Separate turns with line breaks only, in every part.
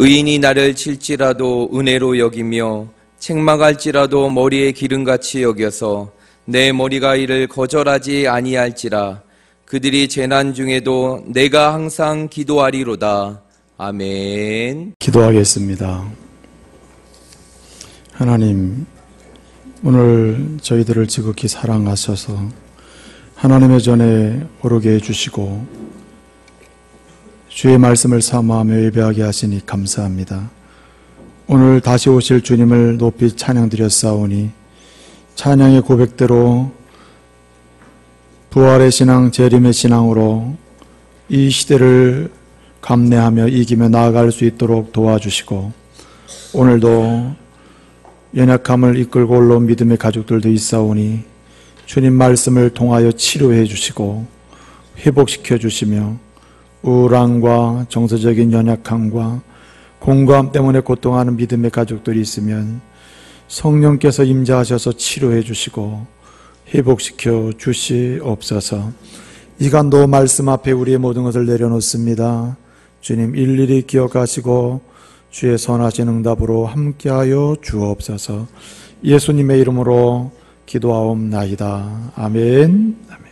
의인이 나를 칠지라도 은혜로 여기며 책망할지라도 머리에 기름같이 여겨서 내 머리가 이를 거절하지 아니할지라. 그들이 재난 중에도 내가 항상 기도하리로다. 아멘.
기도하겠습니다. 하나님, 오늘 저희들을 지극히 사랑하셔서 하나님의 전에 오르게 해주시고 주의 말씀을 사모하며 예배하게 하시니 감사합니다. 오늘 다시 오실 주님을 높이 찬양드렸사오니 찬양의 고백대로 부활의 신앙, 재림의 신앙으로 이 시대를 감내하며 이기며 나아갈 수 있도록 도와주시고, 오늘도 연약함을 이끌고 올라온 믿음의 가족들도 있사오니 주님 말씀을 통하여 치료해 주시고 회복시켜 주시며, 우울함과 정서적인 연약함과 공고함 때문에 고통하는 믿음의 가족들이 있으면 성령께서 임재하셔서 치료해 주시고 회복시켜 주시옵소서. 이간도 말씀 앞에 우리의 모든 것을 내려놓습니다. 주님 일일이 기억하시고 주의 선하신 응답으로 함께하여 주옵소서. 예수님의 이름으로 기도하옵나이다. 아멘. 아멘.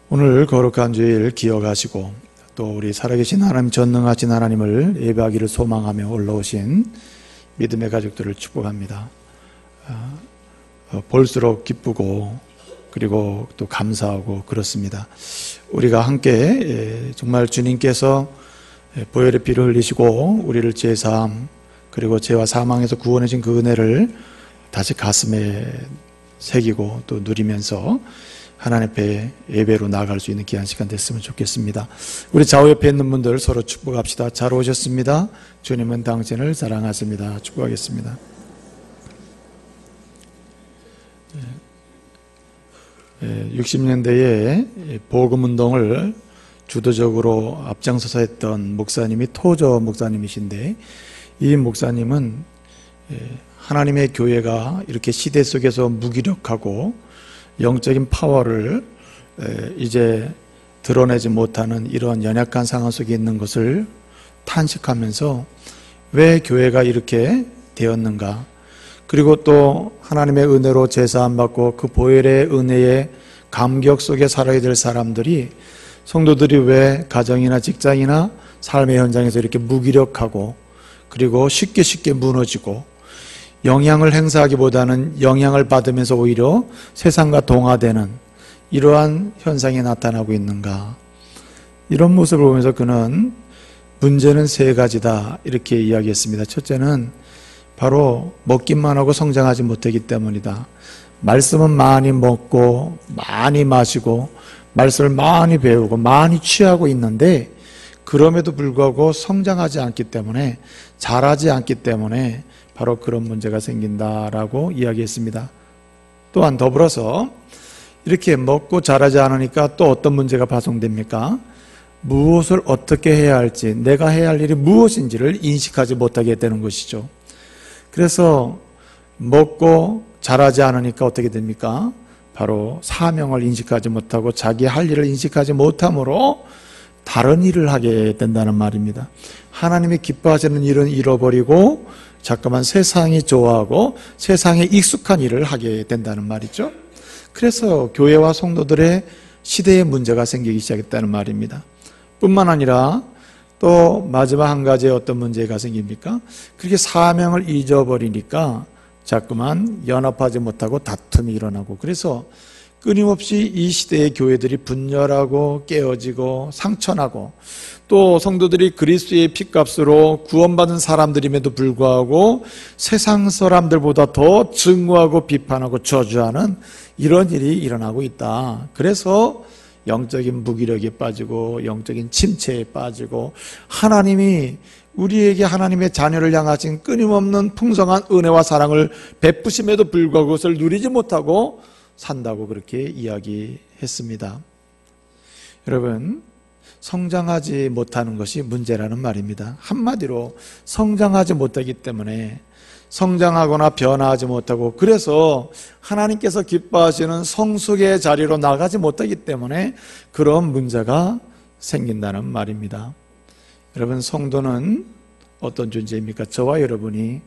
오늘 거룩한 주일 기억하시고 또 우리 살아계신 하나님, 전능하신 하나님을 예배하기를 소망하며 올라오신 믿음의 가족들을 축복합니다. 볼수록 기쁘고 그리고 또 감사하고 그렇습니다. 우리가 함께 정말 주님께서 보혈의 피를 흘리시고 우리를 제사함, 그리고 죄와 사망에서 구원해 준 그 은혜를 다시 가슴에 새기고 또 누리면서 하나님 앞에 예배로 나아갈 수 있는 귀한 시간 됐으면 좋겠습니다. 우리 좌우 옆에 있는 분들 서로 축복합시다. 잘 오셨습니다. 주님은 당신을 사랑하십니다. 축복하겠습니다. 60년대에 복음운동을 주도적으로 앞장서서 했던 목사님이 토저 목사님이신데, 이 목사님은 하나님의 교회가 이렇게 시대 속에서 무기력하고 영적인 파워를 이제 드러내지 못하는 이런 연약한 상황 속에 있는 것을 탄식하면서 왜 교회가 이렇게 되었는가, 그리고 또 하나님의 은혜로 제사함 받고 그 보혈의 은혜의 감격 속에 살아야 될 사람들이, 성도들이 왜 가정이나 직장이나 삶의 현장에서 이렇게 무기력하고 그리고 쉽게 무너지고 영향을 행사하기보다는 영향을 받으면서 오히려 세상과 동화되는 이러한 현상이 나타나고 있는가. 이런 모습을 보면서 그는 문제는 세 가지다 이렇게 이야기했습니다. 첫째는 바로 먹기만 하고 성장하지 못하기 때문이다. 말씀은 많이 먹고 많이 마시고 말씀을 많이 배우고 많이 취하고 있는데 그럼에도 불구하고 성장하지 않기 때문에, 자라지 않기 때문에 바로 그런 문제가 생긴다라고 이야기했습니다. 또한 더불어서 이렇게 먹고 자라지 않으니까 또 어떤 문제가 발생됩니까? 무엇을 어떻게 해야 할지, 내가 해야 할 일이 무엇인지를 인식하지 못하게 되는 것이죠. 그래서 먹고 자라지 않으니까 어떻게 됩니까? 바로 사명을 인식하지 못하고 자기 할 일을 인식하지 못함으로 다른 일을 하게 된다는 말입니다. 하나님이 기뻐하시는 일은 잃어버리고 자꾸만 세상이 좋아하고 세상에 익숙한 일을 하게 된다는 말이죠. 그래서 교회와 성도들의 시대에 문제가 생기기 시작했다는 말입니다. 뿐만 아니라 또 마지막 한 가지의 어떤 문제가 생깁니까? 그렇게 사명을 잊어버리니까 자꾸만 연합하지 못하고 다툼이 일어나고, 그래서 끊임없이 이 시대의 교회들이 분열하고 깨어지고 상처나고, 또 성도들이 그리스도의 피값으로 구원받은 사람들임에도 불구하고 세상 사람들보다 더 증오하고 비판하고 저주하는 이런 일이 일어나고 있다. 그래서 영적인 무기력에 빠지고 영적인 침체에 빠지고, 하나님이 우리에게 하나님의 자녀를 향하신 끊임없는 풍성한 은혜와 사랑을 베푸심에도 불구하고 그것을 누리지 못하고 산다고 그렇게 이야기했습니다. 여러분, 성장하지 못하는 것이 문제라는 말입니다. 한마디로 성장하지 못하기 때문에, 성장하거나 변화하지 못하고, 그래서 하나님께서 기뻐하시는 성숙의 자리로 나가지 못하기 때문에 그런 문제가 생긴다는 말입니다. 여러분, 성도는 어떤 존재입니까? 저와 여러분이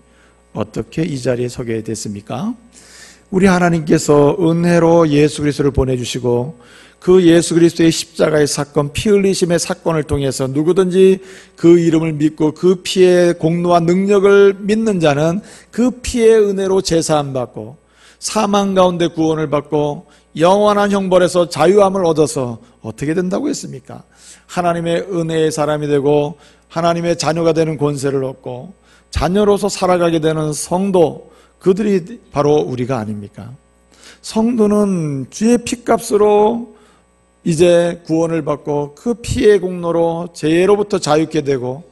어떻게 이 자리에 서게 됐습니까? 우리 하나님께서 은혜로 예수 그리스도를 보내주시고 그 예수 그리스도의 십자가의 사건, 피 흘리심의 사건을 통해서 누구든지 그 이름을 믿고 그 피의 공로와 능력을 믿는 자는 그 피의 은혜로 제사함 받고 사망 가운데 구원을 받고 영원한 형벌에서 자유함을 얻어서 어떻게 된다고 했습니까? 하나님의 은혜의 사람이 되고 하나님의 자녀가 되는 권세를 얻고 자녀로서 살아가게 되는 성도, 그들이 바로 우리가 아닙니까? 성도는 주의 피값으로 이제 구원을 받고 그 피의 공로로 죄로부터 자유케 되고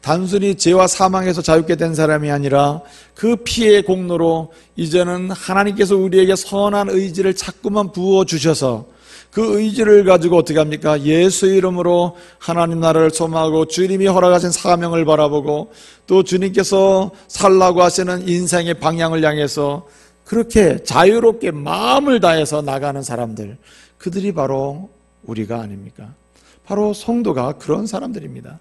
단순히 죄와 사망에서 자유케 된 사람이 아니라 그 피의 공로로 이제는 하나님께서 우리에게 선한 의지를 자꾸만 부어주셔서 그 의지를 가지고 어떻게 합니까? 예수의 이름으로 하나님 나라를 소망하고 주님이 허락하신 사명을 바라보고 또 주님께서 살라고 하시는 인생의 방향을 향해서 그렇게 자유롭게 마음을 다해서 나가는 사람들, 그들이 바로 우리가 아닙니까? 바로 성도가 그런 사람들입니다.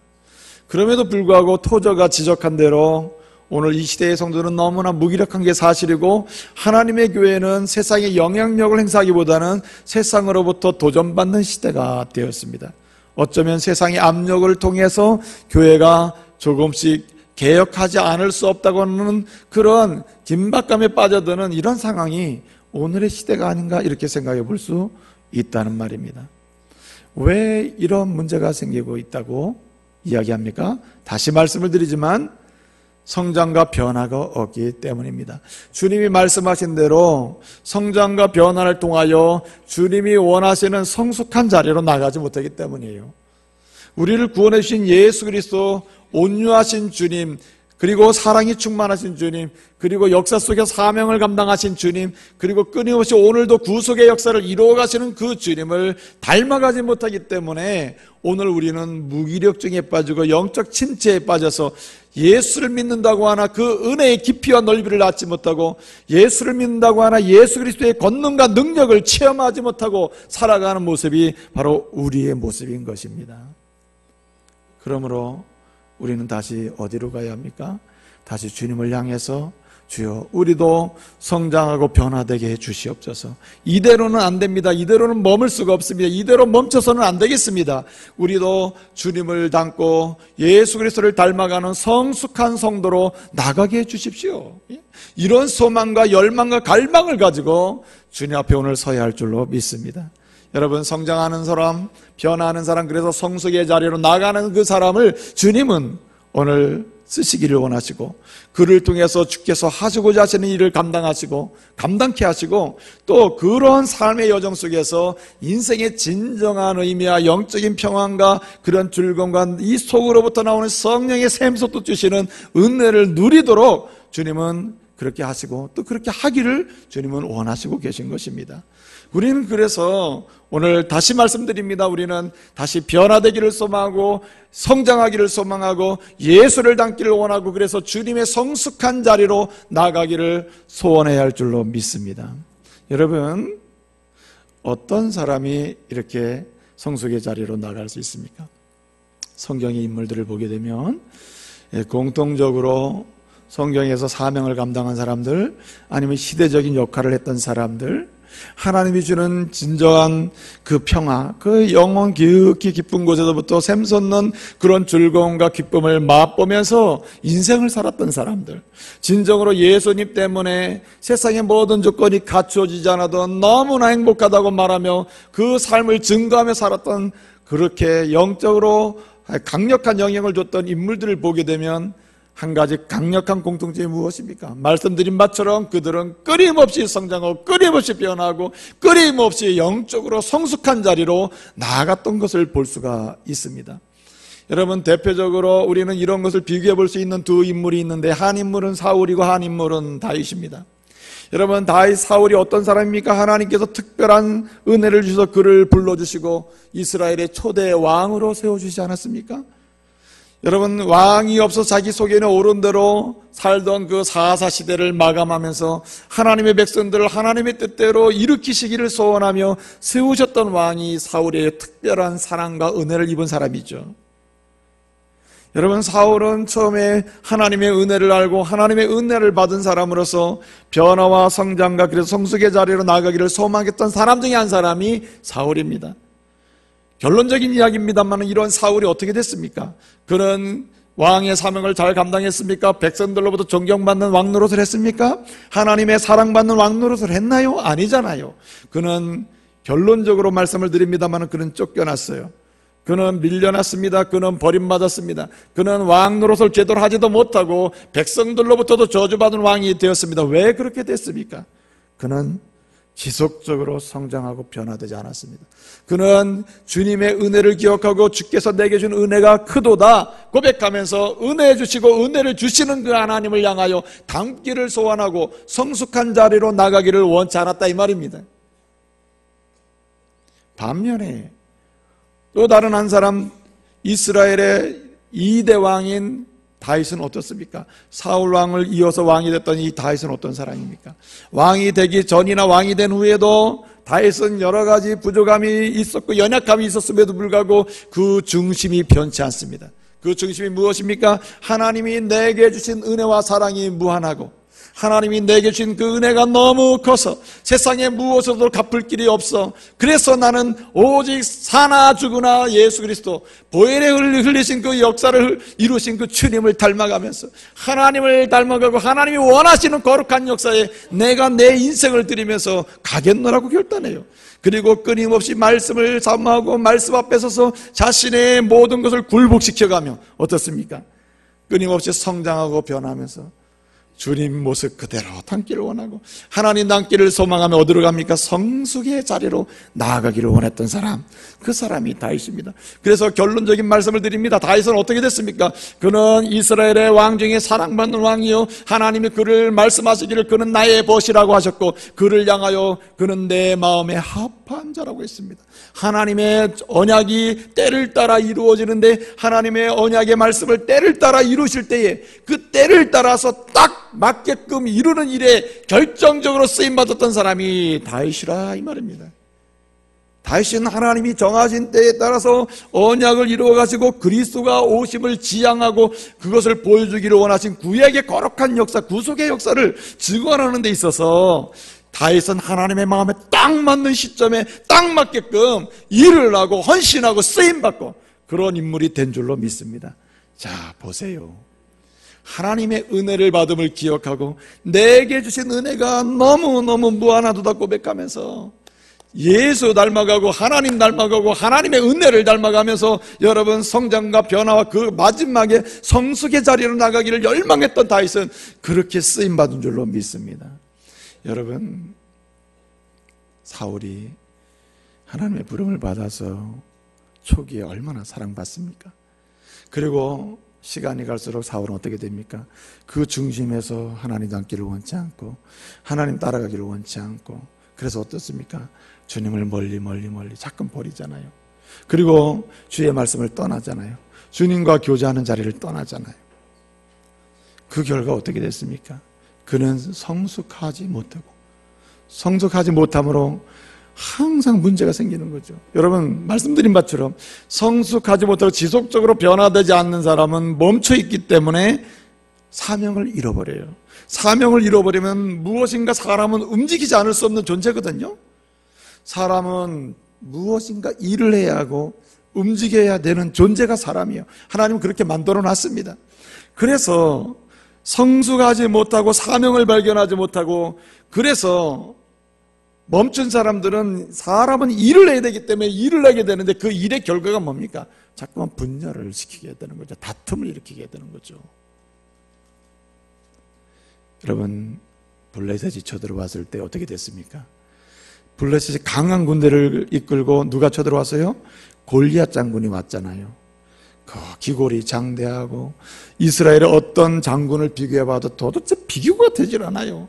그럼에도 불구하고 토저가 지적한 대로 오늘 이 시대의 성도는 너무나 무기력한 게 사실이고 하나님의 교회는 세상에 영향력을 행사하기보다는 세상으로부터 도전받는 시대가 되었습니다. 어쩌면 세상의 압력을 통해서 교회가 조금씩 개혁하지 않을 수 없다고 하는 그런 긴박감에 빠져드는 이런 상황이 오늘의 시대가 아닌가 이렇게 생각해 볼 수 있다는 말입니다. 왜 이런 문제가 생기고 있다고 이야기합니까? 다시 말씀을 드리지만 성장과 변화가 없기 때문입니다. 주님이 말씀하신 대로 성장과 변화를 통하여 주님이 원하시는 성숙한 자리로 나가지 못하기 때문이에요. 우리를 구원해 주신 예수 그리스도, 온유하신 주님, 그리고 사랑이 충만하신 주님, 그리고 역사 속에 사명을 감당하신 주님, 그리고 끊임없이 오늘도 구속의 역사를 이루어가시는 그 주님을 닮아가지 못하기 때문에 오늘 우리는 무기력증에 빠지고 영적 침체에 빠져서 예수를 믿는다고 하나 그 은혜의 깊이와 넓이를 얻지 못하고 예수를 믿는다고 하나 예수 그리스도의 권능과 능력을 체험하지 못하고 살아가는 모습이 바로 우리의 모습인 것입니다. 그러므로 우리는 다시 어디로 가야 합니까? 다시 주님을 향해서 주여 우리도 성장하고 변화되게 해주시옵소서. 이대로는 안 됩니다. 이대로는 머물 수가 없습니다. 이대로 멈춰서는 안 되겠습니다. 우리도 주님을 닮고 예수 그리스도를 닮아가는 성숙한 성도로 나가게 해주십시오. 이런 소망과 열망과 갈망을 가지고 주님 앞에 오늘 서야 할 줄로 믿습니다. 여러분, 성장하는 사람, 변화하는 사람, 그래서 성숙의 자리로 나가는 그 사람을 주님은 오늘 쓰시기를 원하시고 그를 통해서 주께서 하시고자 하시는 일을 감당하시고 감당케 하시고 또 그런 삶의 여정 속에서 인생의 진정한 의미와 영적인 평안과 그런 즐거움과 이 속으로부터 나오는 성령의 샘솟도 주시는 은혜를 누리도록 주님은 그렇게 하시고 또 그렇게 하기를 주님은 원하시고 계신 것입니다. 우리는 그래서 오늘 다시 말씀드립니다. 우리는 다시 변화되기를 소망하고 성장하기를 소망하고 예수를 닮기를 원하고 그래서 주님의 성숙한 자리로 나가기를 소원해야 할 줄로 믿습니다. 여러분, 어떤 사람이 이렇게 성숙의 자리로 나갈 수 있습니까? 성경의 인물들을 보게 되면 공통적으로 성경에서 사명을 감당한 사람들, 아니면 시대적인 역할을 했던 사람들, 하나님이 주는 진정한 그 평화, 그 영혼 깊이 깊은 곳에서부터 샘솟는 그런 즐거움과 기쁨을 맛보면서 인생을 살았던 사람들, 진정으로 예수님 때문에 세상의 모든 조건이 갖추어지지 않아도 너무나 행복하다고 말하며 그 삶을 증거하며 살았던, 그렇게 영적으로 강력한 영향을 줬던 인물들을 보게 되면 한 가지 강력한 공통점이 무엇입니까? 말씀드린 바처럼 그들은 끊임없이 성장하고 끊임없이 변화하고 끊임없이 영적으로 성숙한 자리로 나아갔던 것을 볼 수가 있습니다. 여러분, 대표적으로 우리는 이런 것을 비교해 볼 수 있는 두 인물이 있는데, 한 인물은 사울이고 한 인물은 다윗입니다. 여러분, 다윗, 사울이 어떤 사람입니까? 하나님께서 특별한 은혜를 주셔서 그를 불러주시고 이스라엘의 초대 왕으로 세워주시지 않았습니까? 여러분, 왕이 없어 자기 속에는 옳은 대로 살던 그 사사 시대를 마감하면서 하나님의 백성들을 하나님의 뜻대로 일으키시기를 소원하며 세우셨던 왕이 사울의 특별한 사랑과 은혜를 입은 사람이죠. 여러분, 사울은 처음에 하나님의 은혜를 알고 하나님의 은혜를 받은 사람으로서 변화와 성장과 그래서 성숙의 자리로 나가기를 소망했던 사람 중에 한 사람이 사울입니다. 결론적인 이야기입니다만 이런 사울이 어떻게 됐습니까? 그는 왕의 사명을 잘 감당했습니까? 백성들로부터 존경받는 왕 노릇을 했습니까? 하나님의 사랑받는 왕 노릇을 했나요? 아니잖아요. 그는 결론적으로 말씀을 드립니다만 그는 쫓겨났어요. 그는 밀려났습니다. 그는 버림받았습니다. 그는 왕 노릇을 제대로 하지도 못하고 백성들로부터도 저주받은 왕이 되었습니다. 왜 그렇게 됐습니까? 그는 지속적으로 성장하고 변화되지 않았습니다. 그는 주님의 은혜를 기억하고 주께서 내게 준 은혜가 크도다 고백하면서 은혜 주시고 은혜를 주시는 그 하나님을 향하여 닮기를 소원하고 성숙한 자리로 나가기를 원치 않았다 이 말입니다. 반면에 또 다른 한 사람, 이스라엘의 2대 왕인 다윗은 어떻습니까? 사울 왕을 이어서 왕이 됐던 이 다윗은 어떤 사람입니까? 왕이 되기 전이나 왕이 된 후에도 다윗은 여러 가지 부족함이 있었고 연약함이 있었음에도 불구하고 그 중심이 변치 않습니다. 그 중심이 무엇입니까? 하나님이 내게 주신 은혜와 사랑이 무한하고 하나님이 내게 주신 그 은혜가 너무 커서 세상에 무엇으로도 갚을 길이 없어. 그래서 나는 오직 사나 죽으나 예수 그리스도 보혈에 흘리신 그 역사를 이루신 그 주님을 닮아가면서 하나님을 닮아가고 하나님이 원하시는 거룩한 역사에 내가 내 인생을 드리면서 가겠노라고 결단해요. 그리고 끊임없이 말씀을 사모하고 말씀 앞에 서서 자신의 모든 것을 굴복시켜가며 어떻습니까? 끊임없이 성장하고 변하면서 주님 모습 그대로 담기를 원하고 하나님 닮기를 소망하며 어디로 갑니까? 성숙의 자리로 나아가기를 원했던 사람, 그 사람이 다윗입니다. 그래서 결론적인 말씀을 드립니다. 다윗은 어떻게 됐습니까? 그는 이스라엘의 왕 중에 사랑받는 왕이요 하나님이 그를 말씀하시기를 그는 나의 벗이라고 하셨고 그를 향하여 그는 내 마음에 합한 자라고 했습니다. 하나님의 언약이 때를 따라 이루어지는데 하나님의 언약의 말씀을 때를 따라 이루실 때에 그 때를 따라서 딱 맞게끔 이루는 일에 결정적으로 쓰임받았던 사람이 다윗이라 이 말입니다. 다윗은 하나님이 정하신 때에 따라서 언약을 이루어 가시고 그리스도가 오심을 지향하고 그것을 보여주기를 원하신 구약의 거룩한 역사, 구속의 역사를 증언하는 데 있어서 다윗은 하나님의 마음에 딱 맞는 시점에 딱 맞게끔 일을 하고 헌신하고 쓰임받고 그런 인물이 된 줄로 믿습니다. 자, 보세요. 하나님의 은혜를 받음을 기억하고 내게 주신 은혜가 너무너무 무한하도다 고백하면서 예수 닮아가고 하나님 닮아가고 하나님의 은혜를 닮아가면서 여러분 성장과 변화와 그 마지막에 성숙의 자리로 나가기를 열망했던 다윗은 그렇게 쓰임받은 줄로 믿습니다. 여러분, 사울이 하나님의 부름을 받아서 초기에 얼마나 사랑받습니까? 그리고 시간이 갈수록 사울은 어떻게 됩니까? 그 중심에서 하나님 닮기를 원치 않고 하나님 따라가기를 원치 않고 그래서 어떻습니까? 주님을 멀리 자꾸 버리잖아요. 그리고 주의 말씀을 떠나잖아요. 주님과 교제하는 자리를 떠나잖아요. 그 결과 어떻게 됐습니까? 그는 성숙하지 못함으로 항상 문제가 생기는 거죠. 여러분, 말씀드린 바처럼 성숙하지 못하고 지속적으로 변화되지 않는 사람은 멈춰있기 때문에 사명을 잃어버려요. 사명을 잃어버리면 무엇인가 사람은 움직이지 않을 수 없는 존재거든요. 사람은 무엇인가 일을 해야 하고 움직여야 되는 존재가 사람이에요. 하나님은 그렇게 만들어 놨습니다. 그래서 성숙하지 못하고 사명을 발견하지 못하고 그래서 멈춘 사람들은 사람은 일을 해야 되기 때문에 일을 하게 되는데 그 일의 결과가 뭡니까? 자꾸만 분열을 시키게 되는 거죠. 다툼을 일으키게 되는 거죠. 여러분, 블레셋이 쳐들어왔을 때 어떻게 됐습니까? 블레셋이 강한 군대를 이끌고 누가 쳐들어왔어요? 골리앗 장군이 왔잖아요. 그 기골이 장대하고 이스라엘의 어떤 장군을 비교해봐도 도대체 비교가 되질 않아요.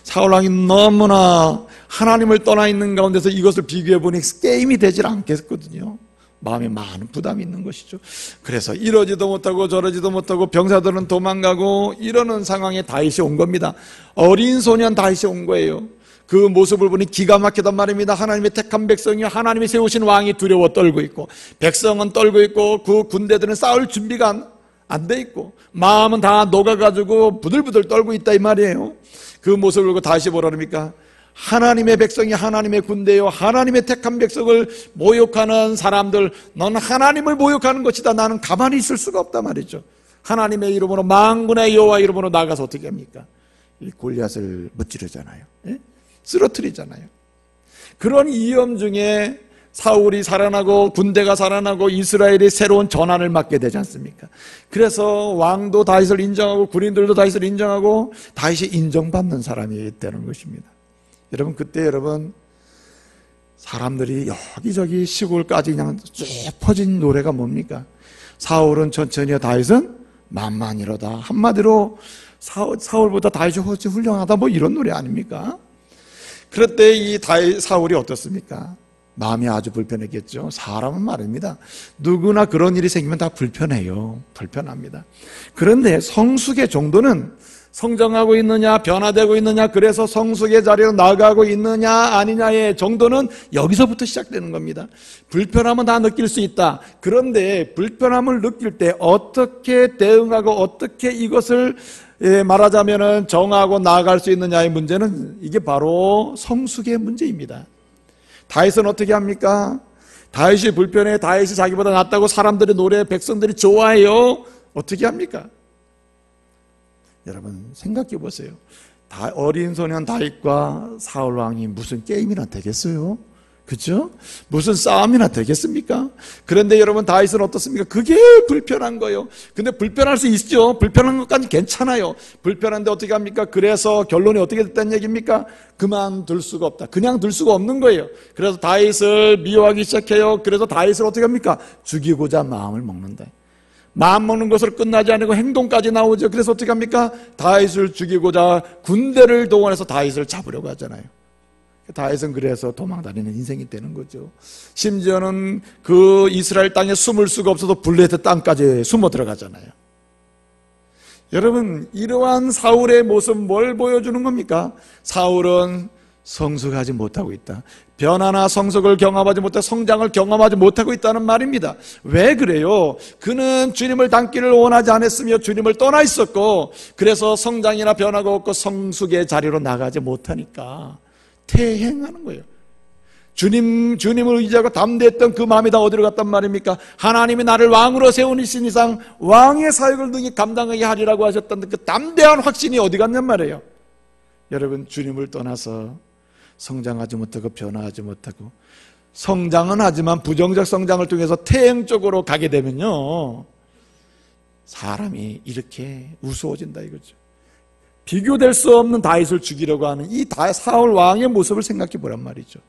사울왕이 너무나 하나님을 떠나 있는 가운데서 이것을 비교해보니 게임이 되질 않겠거든요. 마음에 많은 부담이 있는 것이죠. 그래서 이러지도 못하고 저러지도 못하고 병사들은 도망가고 이러는 상황에 다윗이 온 겁니다. 어린 소년 다윗이 온 거예요. 그 모습을 보니 기가 막히단 말입니다. 하나님의 택한 백성이 하나님이 세우신 왕이 두려워 떨고 있고 백성은 떨고 있고 그 군대들은 싸울 준비가 안 돼 있고 마음은 다 녹아가지고 부들부들 떨고 있다 이 말이에요. 그 모습을 보고 다시 뭐라 합니까? 하나님의 백성이 하나님의 군대요, 하나님의 택한 백성을 모욕하는 사람들, 너는 하나님을 모욕하는 것이다. 나는 가만히 있을 수가 없다 말이죠. 하나님의 이름으로, 만군의 여호와 이름으로 나가서 어떻게 합니까? 이 골리앗을 무찌르잖아요. 예? 쓰러뜨리잖아요. 그런 위험 중에 사울이 살아나고 군대가 살아나고 이스라엘이 새로운 전환을 맞게 되지 않습니까? 그래서 왕도 다윗을 인정하고 군인들도 다윗을 인정하고 다윗이 인정받는 사람이 되는 것입니다. 여러분, 그때 여러분 사람들이 여기저기 시골까지 그냥 쭉 퍼진 노래가 뭡니까? 사울은 천천히요, 다윗은 만만이로다. 한마디로 사울보다 다윗이 훨씬 훌륭하다, 뭐 이런 노래 아닙니까? 그럴 때 이 사울이 어떻습니까? 마음이 아주 불편했겠죠. 사람은 말입니다, 누구나 그런 일이 생기면 다 불편해요. 불편합니다. 그런데 성숙의 정도는 성장하고 있느냐, 변화되고 있느냐, 그래서 성숙의 자리로 나아가고 있느냐 아니냐의 정도는 여기서부터 시작되는 겁니다. 불편함은 다 느낄 수 있다. 그런데 불편함을 느낄 때 어떻게 대응하고 어떻게 이것을 말하자면 정하고 나아갈 수 있느냐의 문제는, 이게 바로 성숙의 문제입니다. 다윗은 어떻게 합니까? 다윗이 불편해, 다윗이 자기보다 낫다고 사람들이 노래, 백성들이 좋아해요. 어떻게 합니까? 여러분 생각해 보세요. 어린 소년 다윗과 사울 왕이 무슨 게임이나 되겠어요? 그렇죠? 무슨 싸움이나 되겠습니까? 그런데 여러분 다윗은 어떻습니까? 그게 불편한 거예요. 근데 불편할 수 있죠. 불편한 것까지 괜찮아요. 불편한데 어떻게 합니까? 그래서 결론이 어떻게 됐다는 얘기입니까? 그만둘 수가 없다. 그냥 둘 수가 없는 거예요. 그래서 다윗을 미워하기 시작해요. 그래서 다윗을 어떻게 합니까? 죽이고자 마음을 먹는다. 마음 먹는 것으로 끝나지 않고 행동까지 나오죠. 그래서 어떻게 합니까? 다윗을 죽이고자 군대를 동원해서 다윗을 잡으려고 하잖아요. 다윗은 그래서 도망다니는 인생이 되는 거죠. 심지어는 그 이스라엘 땅에 숨을 수가 없어서 블레셋 땅까지 숨어 들어가잖아요. 여러분, 이러한 사울의 모습 뭘 보여주는 겁니까? 사울은 성숙하지 못하고 있다. 변화나 성숙을 경험하지 못해 성장을 경험하지 못하고 있다는 말입니다. 왜 그래요? 그는 주님을 닮기를 원하지 않았으며 주님을 떠나 있었고, 그래서 성장이나 변화가 없고 성숙의 자리로 나가지 못하니까 퇴행하는 거예요. 주님을 의지하고 담대했던 그 마음이 다 어디로 갔단 말입니까? 하나님이 나를 왕으로 세우신 이상 왕의 사역을 능히 감당하게 하리라고 하셨던 그 담대한 확신이 어디 갔냔 말이에요. 여러분, 주님을 떠나서 성장하지 못하고 변화하지 못하고, 성장은 하지만 부정적 성장을 통해서 퇴행 쪽으로 가게 되면요, 사람이 이렇게 우스워진다 이거죠. 비교될 수 없는 다윗을 죽이려고 하는 이 사울 왕의 모습을 생각해 보란 말이죠.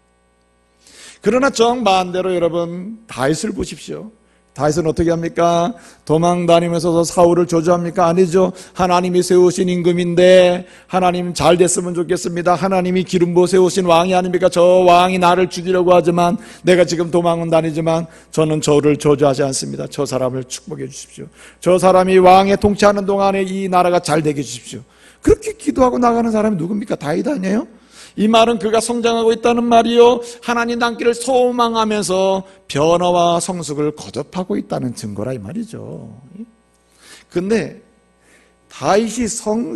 그러나 정반대로 여러분 다윗을 보십시오. 다윗은 어떻게 합니까? 도망다니면서 사울을 저주합니까? 아니죠. 하나님이 세우신 임금인데 하나님 잘 됐으면 좋겠습니다. 하나님이 기름 부어 세우신 왕이 아닙니까? 저 왕이 나를 죽이려고 하지만 내가 지금 도망은 다니지만 저는 저를 저주하지 않습니다. 저 사람을 축복해 주십시오. 저 사람이 왕에 통치하는 동안에 이 나라가 잘 되게 해주십시오. 그렇게 기도하고 나가는 사람이 누굽니까? 다윗 아니에요? 이 말은 그가 성장하고 있다는 말이요, 하나님 닮기를 소망하면서 변화와 성숙을 거듭하고 있다는 증거라 이 말이죠. 근데 다윗이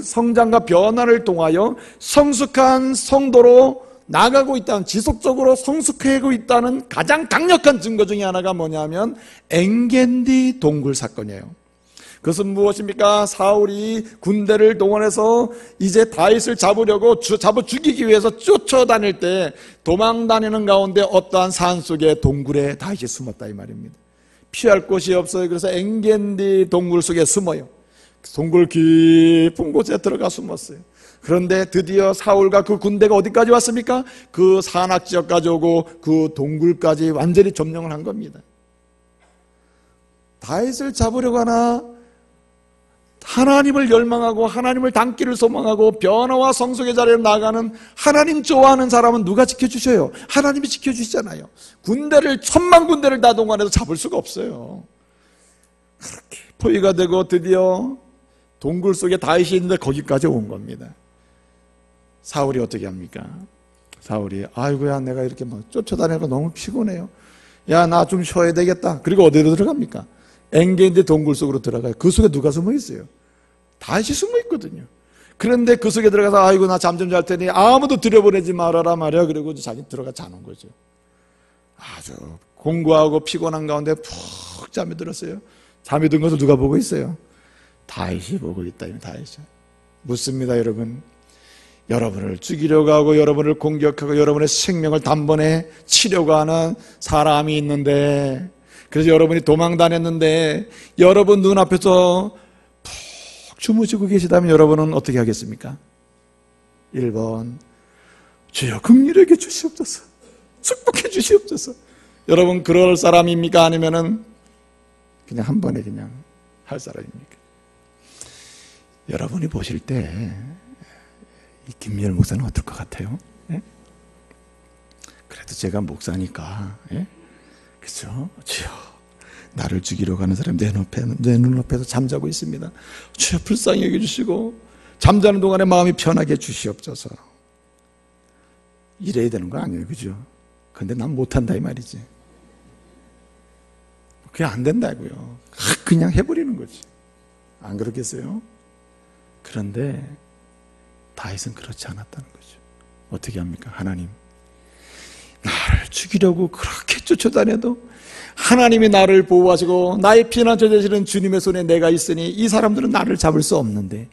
성장과 변화를 통하여 성숙한 성도로 나가고 있다는, 지속적으로 성숙해지고 있다는 가장 강력한 증거 중에 하나가 뭐냐면 엔게디 동굴 사건이에요. 그것은 무엇입니까? 사울이 군대를 동원해서 이제 다윗을 잡으려고 잡아 죽이기 위해서 쫓아다닐 때 도망다니는 가운데 어떠한 산속의 동굴에 다윗이 숨었다 이 말입니다. 피할 곳이 없어요. 그래서 엔게디 동굴 속에 숨어요. 동굴 깊은 곳에 들어가 숨었어요. 그런데 드디어 사울과 그 군대가 어디까지 왔습니까? 그 산악지역까지 오고 그 동굴까지 완전히 점령을 한 겁니다. 다윗을 잡으려고 하나 하나님을 열망하고 하나님을 닮기를 소망하고 변화와 성숙의 자리에 나가는 하나님 좋아하는 사람은 누가 지켜주셔요? 하나님이 지켜주시잖아요. 군대를, 1000만 군대를 다 동원해서 잡을 수가 없어요. 그렇게 포위가 되고 드디어 동굴 속에 다윗이 있는데 거기까지 온 겁니다. 사울이 어떻게 합니까? 사울이 아이고야 내가 이렇게 막 쫓아다니고 너무 피곤해요. 야 나 좀 쉬어야 되겠다. 그리고 어디로 들어갑니까? 엥게인데 동굴 속으로 들어가요. 그 속에 누가 숨어 있어요? 다윗이 숨어 있거든요. 그런데 그 속에 들어가서 아이고 나 잠 좀 잘 테니 아무도 들여보내지 말아라 말이야. 그리고 자기 들어가 자는 거죠. 아주 공고하고 피곤한 가운데 푹 잠이 들었어요. 잠이 든 것을 누가 보고 있어요? 다윗이 보고 있다. 다윗이. 묻습니다, 여러분. 여러분을 죽이려고 하고 여러분을 공격하고 여러분의 생명을 단번에 치려고 하는 사람이 있는데, 그래서 여러분이 도망 다녔는데 여러분 눈앞에서 푹 주무시고 계시다면 여러분은 어떻게 하겠습니까? 1번, 주여 긍휼히 여겨 주시옵소서, 축복해 주시옵소서. 여러분 그럴 사람입니까? 아니면은 그냥 한 번에 그냥 할 사람입니까? 여러분이 보실 때 이 김미열 목사는 어떨 것 같아요? 예? 그래도 제가 목사니까, 예? 그죠? 주여, 나를 죽이러 가는 사람이 내 눈앞에서 잠자고 있습니다. 주여 불쌍히 여겨주시고 잠자는 동안에 마음이 편하게 해주시옵소서. 이래야 되는 거 아니에요, 그죠? 근데 난 못한다 이 말이지. 그게 안 된다고요. 그냥 해버리는 거지. 안 그렇겠어요? 그런데 다윗은 그렇지 않았다는 거죠. 어떻게 합니까? 하나님, 나를 죽이려고 그렇게 쫓아다녀도 하나님이 나를 보호하시고 나의 피난처 되시는 주님의 손에 내가 있으니 이 사람들은 나를 잡을 수 없는데,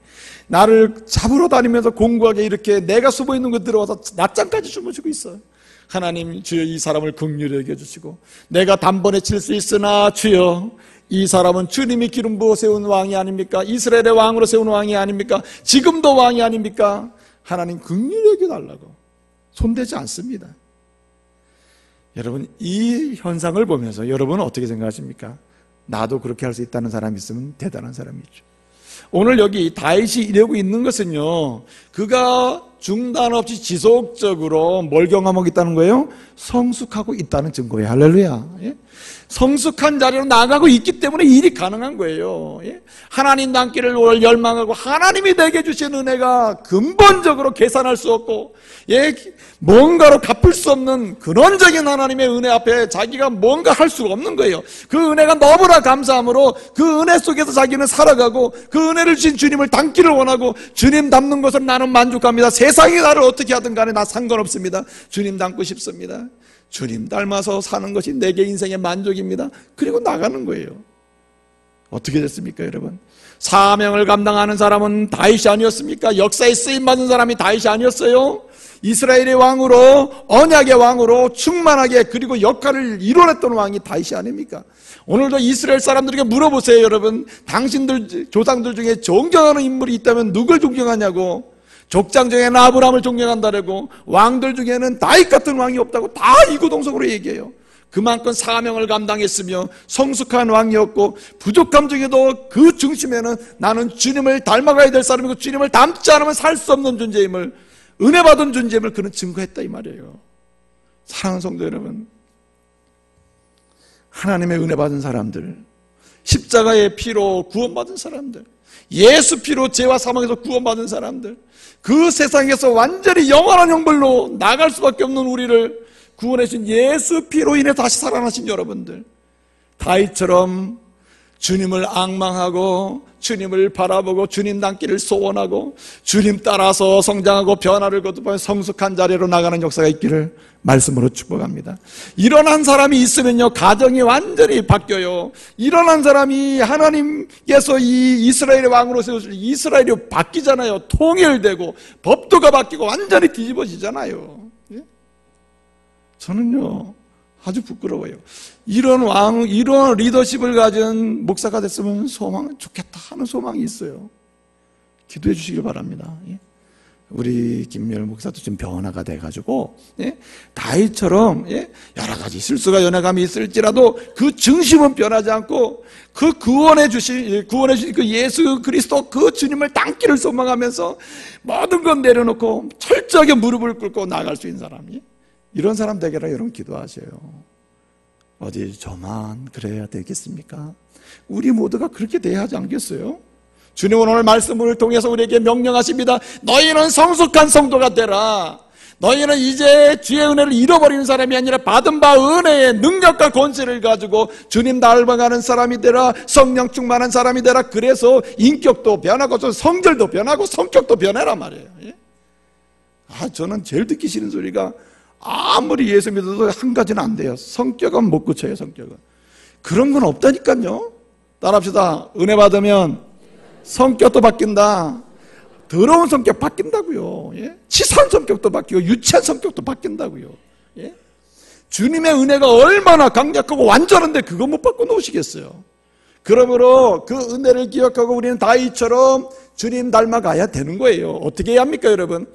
나를 잡으러 다니면서 공고하게 이렇게 내가 숨어 있는 곳 들어와서 낮잠까지 주무시고 있어요. 하나님, 주여 이 사람을 긍휼히 여겨주시고 내가 단번에 칠 수 있으나 주여 이 사람은 주님이 기름 부어 세운 왕이 아닙니까? 이스라엘의 왕으로 세운 왕이 아닙니까? 지금도 왕이 아닙니까? 하나님 긍휼히 여겨달라고 손대지 않습니다. 여러분 이 현상을 보면서 여러분은 어떻게 생각하십니까? 나도 그렇게 할 수 있다는 사람이 있으면 대단한 사람이죠. 오늘 여기 다윗이 이러고 있는 것은요, 그가 중단 없이 지속적으로 뭘 경험하고 있다는 거예요? 성숙하고 있다는 증거예요. 할렐루야. 예? 성숙한 자리로 나가고 있기 때문에 일이 가능한 거예요. 예? 하나님 닮기를 열망하고 하나님이 내게 주신 은혜가 근본적으로 계산할 수 없고, 예? 뭔가로 갚을 수 없는 근원적인 하나님의 은혜 앞에 자기가 뭔가 할 수가 없는 거예요. 그 은혜가 너무나 감사함으로 그 은혜 속에서 자기는 살아가고 그 은혜를 주신 주님을 닮기를 원하고, 주님 닮는 것은 나는 만족합니다. 세상이 나를 어떻게 하든 간에 나 상관없습니다. 주님 닮고 싶습니다. 주님 닮아서 사는 것이 내게 인생의 만족입니다. 그리고 나가는 거예요. 어떻게 됐습니까, 여러분? 사명을 감당하는 사람은 다윗이 아니었습니까? 역사에 쓰임받은 사람이 다윗이 아니었어요? 이스라엘의 왕으로, 언약의 왕으로 충만하게 그리고 역할을 이뤄냈던 왕이 다윗이 아닙니까? 오늘도 이스라엘 사람들에게 물어보세요, 여러분. 당신들 조상들 중에 존경하는 인물이 있다면 누굴 존경하냐고. 족장 중에는 아브라함을 존경한다라고, 왕들 중에는 다윗 같은 왕이 없다고 다 이구동성으로 얘기해요. 그만큼 사명을 감당했으며 성숙한 왕이었고, 부족함 중에도 그 중심에는 나는 주님을 닮아가야 될 사람이고 주님을 닮지 않으면 살 수 없는 존재임을, 은혜받은 존재임을 그는 증거했다 이 말이에요. 사랑하는 성도 여러분, 하나님의 은혜받은 사람들, 십자가의 피로 구원받은 사람들, 예수 피로 죄와 사망에서 구원받은 사람들, 그 세상에서 완전히 영원한 형벌로 나갈 수밖에 없는 우리를 구원해주신 예수 피로 인해 다시 살아나신 여러분들, 다윗처럼 주님을 앙망하고 주님을 바라보고 주님 닮기를 소원하고 주님 따라서 성장하고 변화를 거듭하며 성숙한 자리로 나가는 역사가 있기를 말씀으로 축복합니다. 일어난 사람이 있으면요, 가정이 완전히 바뀌어요. 일어난 사람이 하나님께서 이 이스라엘의 왕으로 세우실 이스라엘이 바뀌잖아요. 통일되고 법도가 바뀌고 완전히 뒤집어지잖아요. 예? 저는요 아주 부끄러워요. 이런 리더십을 가진 목사가 됐으면 좋겠다 하는 소망이 있어요. 기도해 주시길 바랍니다. 예? 우리 김미열 목사도 좀 변화가 돼가지고, 예? 다윗처럼, 예? 여러 가지 실수가 연약함이 있을지라도 그 중심은 변하지 않고 그 구원해 주신 그 예수 그리스도 그 주님을 닮기를 소망하면서 모든 건 내려놓고 철저하게 무릎을 꿇고 나갈 수 있는 사람이, 이런 사람 되게라 여러분 기도하세요. 어디 저만 그래야 되겠습니까? 우리 모두가 그렇게 돼야 하지 않겠어요? 주님은 오늘 말씀을 통해서 우리에게 명령하십니다. 너희는 성숙한 성도가 되라.
너희는 이제 주의 은혜를 잃어버리는 사람이 아니라 받은 바 은혜의 능력과 권세를 가지고 주님 닮아가는 사람이 되라. 성령 충만한 사람이 되라. 그래서 인격도 변하고 성질도 변하고 성격도 변해란 말이에요. 저는 제일 듣기 싫은 소리가 아무리 예수 믿어도 한 가지는 안 돼요. 성격은 못 고쳐요. 성격은. 그런 건 없다니까요. 따라합시다. 은혜 받으면 성격도 바뀐다. 더러운 성격 바뀐다고요. 치사한 성격도 바뀌고 유치한 성격도 바뀐다고요. 주님의 은혜가 얼마나 강력하고 완전한데 그거 못 받고 노시겠어요. 그러므로 그 은혜를 기억하고 우리는 다윗처럼 주님 닮아가야 되는 거예요. 어떻게 해야 합니까, 여러분?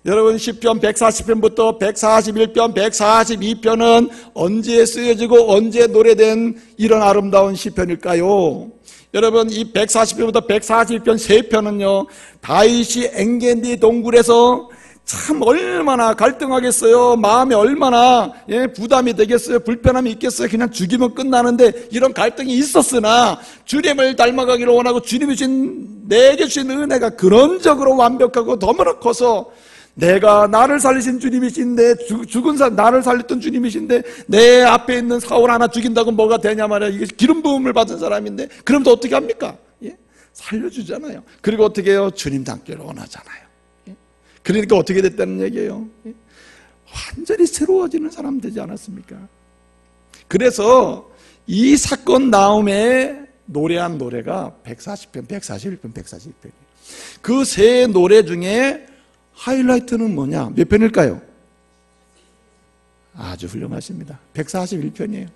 여러분, 시편 140편부터 141편, 142편은 언제 쓰여지고 언제 노래된 이런 아름다운 시편일까요? 여러분, 이 140편부터 141편 세 편은요, 다윗이 엔게디 동굴에서 참 얼마나 갈등하겠어요. 마음에 얼마나 부담이 되겠어요. 불편함이 있겠어요. 그냥 죽이면 끝나는데 이런 갈등이 있었으나 주님을 닮아가기를 원하고 주님이 주신 내게 주신 은혜가 근원적으로 완벽하고 너무나 커서 내가 나를 살리신 주님이신데 죽은 나를 살렸던 주님이신데 내 앞에 있는 사울 하나 죽인다고 뭐가 되냐 말이야. 이게 기름 부음을 받은 사람인데 그럼 또 어떻게 합니까? 살려주잖아요. 그리고 어떻게 해요? 주님 닮기를 원하잖아요. 그러니까 어떻게 됐다는 얘기예요? 완전히 새로워지는 사람 되지 않았습니까? 그래서 이 사건 다음에 노래한 노래가 140편, 141편, 142편이에요. 그 세 노래 중에 하이라이트는 뭐냐? 몇 편일까요? 아주 훌륭하십니다. 141편이에요.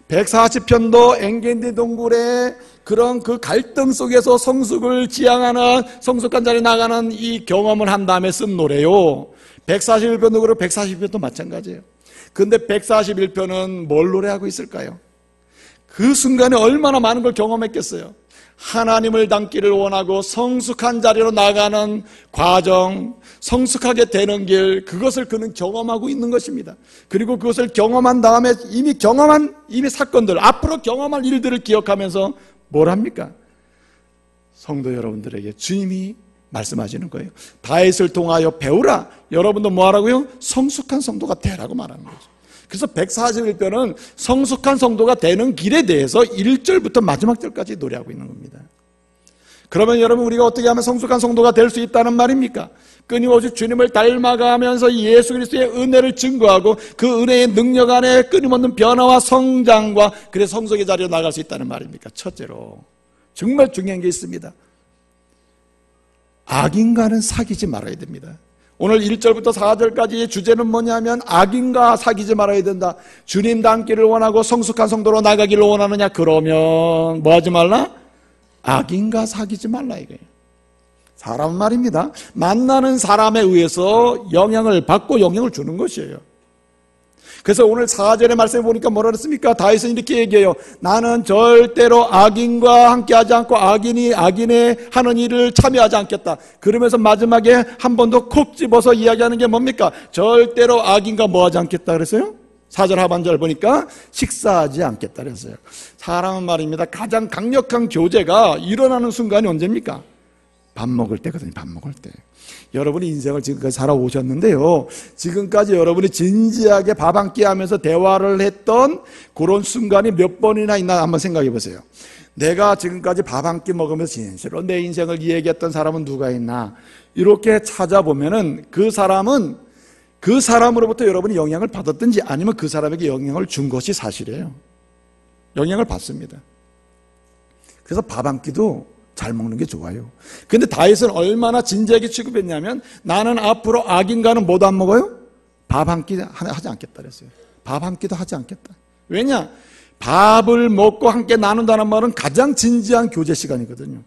140편도 엔게디 동굴의 그런 그 갈등 속에서 성숙을 지향하는 성숙한 자리에 나가는 이 경험을 한 다음에 쓴 노래요. 141편도 그렇고 142편도 마찬가지예요. 근데 141편은 뭘 노래하고 있을까요? 그 순간에 얼마나 많은 걸 경험했겠어요. 하나님을 닮기를 원하고 성숙한 자리로 나가는 과정, 성숙하게 되는 길, 그것을 그는 경험하고 있는 것입니다. 그리고 그것을 경험한 다음에 이미 사건들, 앞으로 경험할 일들을 기억하면서 뭘 합니까? 성도 여러분들에게 주님이 말씀하시는 거예요. 다윗을 통하여 배우라. 여러분도 뭐 하라고요? 성숙한 성도가 되라고 말하는 거죠. 그래서 141편은 성숙한 성도가 되는 길에 대해서 1절부터 마지막 절까지 노래하고 있는 겁니다. 그러면 여러분, 우리가 어떻게 하면 성숙한 성도가 될 수 있다는 말입니까? 끊임없이 주님을 닮아가면서 예수 그리스도의 은혜를 증거하고 그 은혜의 능력 안에 끊임없는 변화와 성장과 그래서 성숙의 자리로 나갈 수 있다는 말입니까? 첫째로 정말 중요한 게 있습니다. 악인과는 사귀지 말아야 됩니다. 오늘 1절부터 4절까지의 주제는 뭐냐면 악인과 사귀지 말아야 된다. 주님 닮기를 원하고 성숙한 성도로 나가기를 원하느냐? 그러면 뭐 하지 말라? 악인과 사귀지 말라 이거예요. 사람 말입니다. 만나는 사람에 의해서 영향을 받고 영향을 주는 것이에요. 그래서 오늘 4절의 말씀에 보니까 뭐라 그랬습니까? 다윗은 이렇게 얘기해요. 나는 절대로 악인과 함께하지 않고 악인의 하는 일을 참여하지 않겠다. 그러면서 마지막에 한 번 더 콕 집어서 이야기하는 게 뭡니까? 절대로 악인과 뭐 하지 않겠다 그랬어요? 4절 하반절 보니까 식사하지 않겠다 그랬어요. 사람은 말입니다. 가장 강력한 교제가 일어나는 순간이 언제입니까? 밥 먹을 때거든요. 밥 먹을 때. 여러분이 인생을 지금까지 살아오셨는데요, 지금까지 여러분이 진지하게 밥 한 끼 하면서 대화를 했던 그런 순간이 몇 번이나 있나 한번 생각해 보세요. 내가 지금까지 밥 한 끼 먹으면서 진실로 내 인생을 이야기했던 사람은 누가 있나, 이렇게 찾아보면은 그 사람은 그 사람으로부터 여러분이 영향을 받았든지 아니면 그 사람에게 영향을 준 것이 사실이에요. 영향을 받습니다. 그래서 밥 한 끼도 잘 먹는 게 좋아요. 근데 다윗은 얼마나 진지하게 취급했냐면, 나는 앞으로 악인과는 뭐도 안 먹어요? 밥 한 끼 하지 않겠다 그랬어요. 밥 한 끼도 하지 않겠다. 왜냐? 밥을 먹고 함께 나눈다는 말은 가장 진지한 교제 시간이거든요.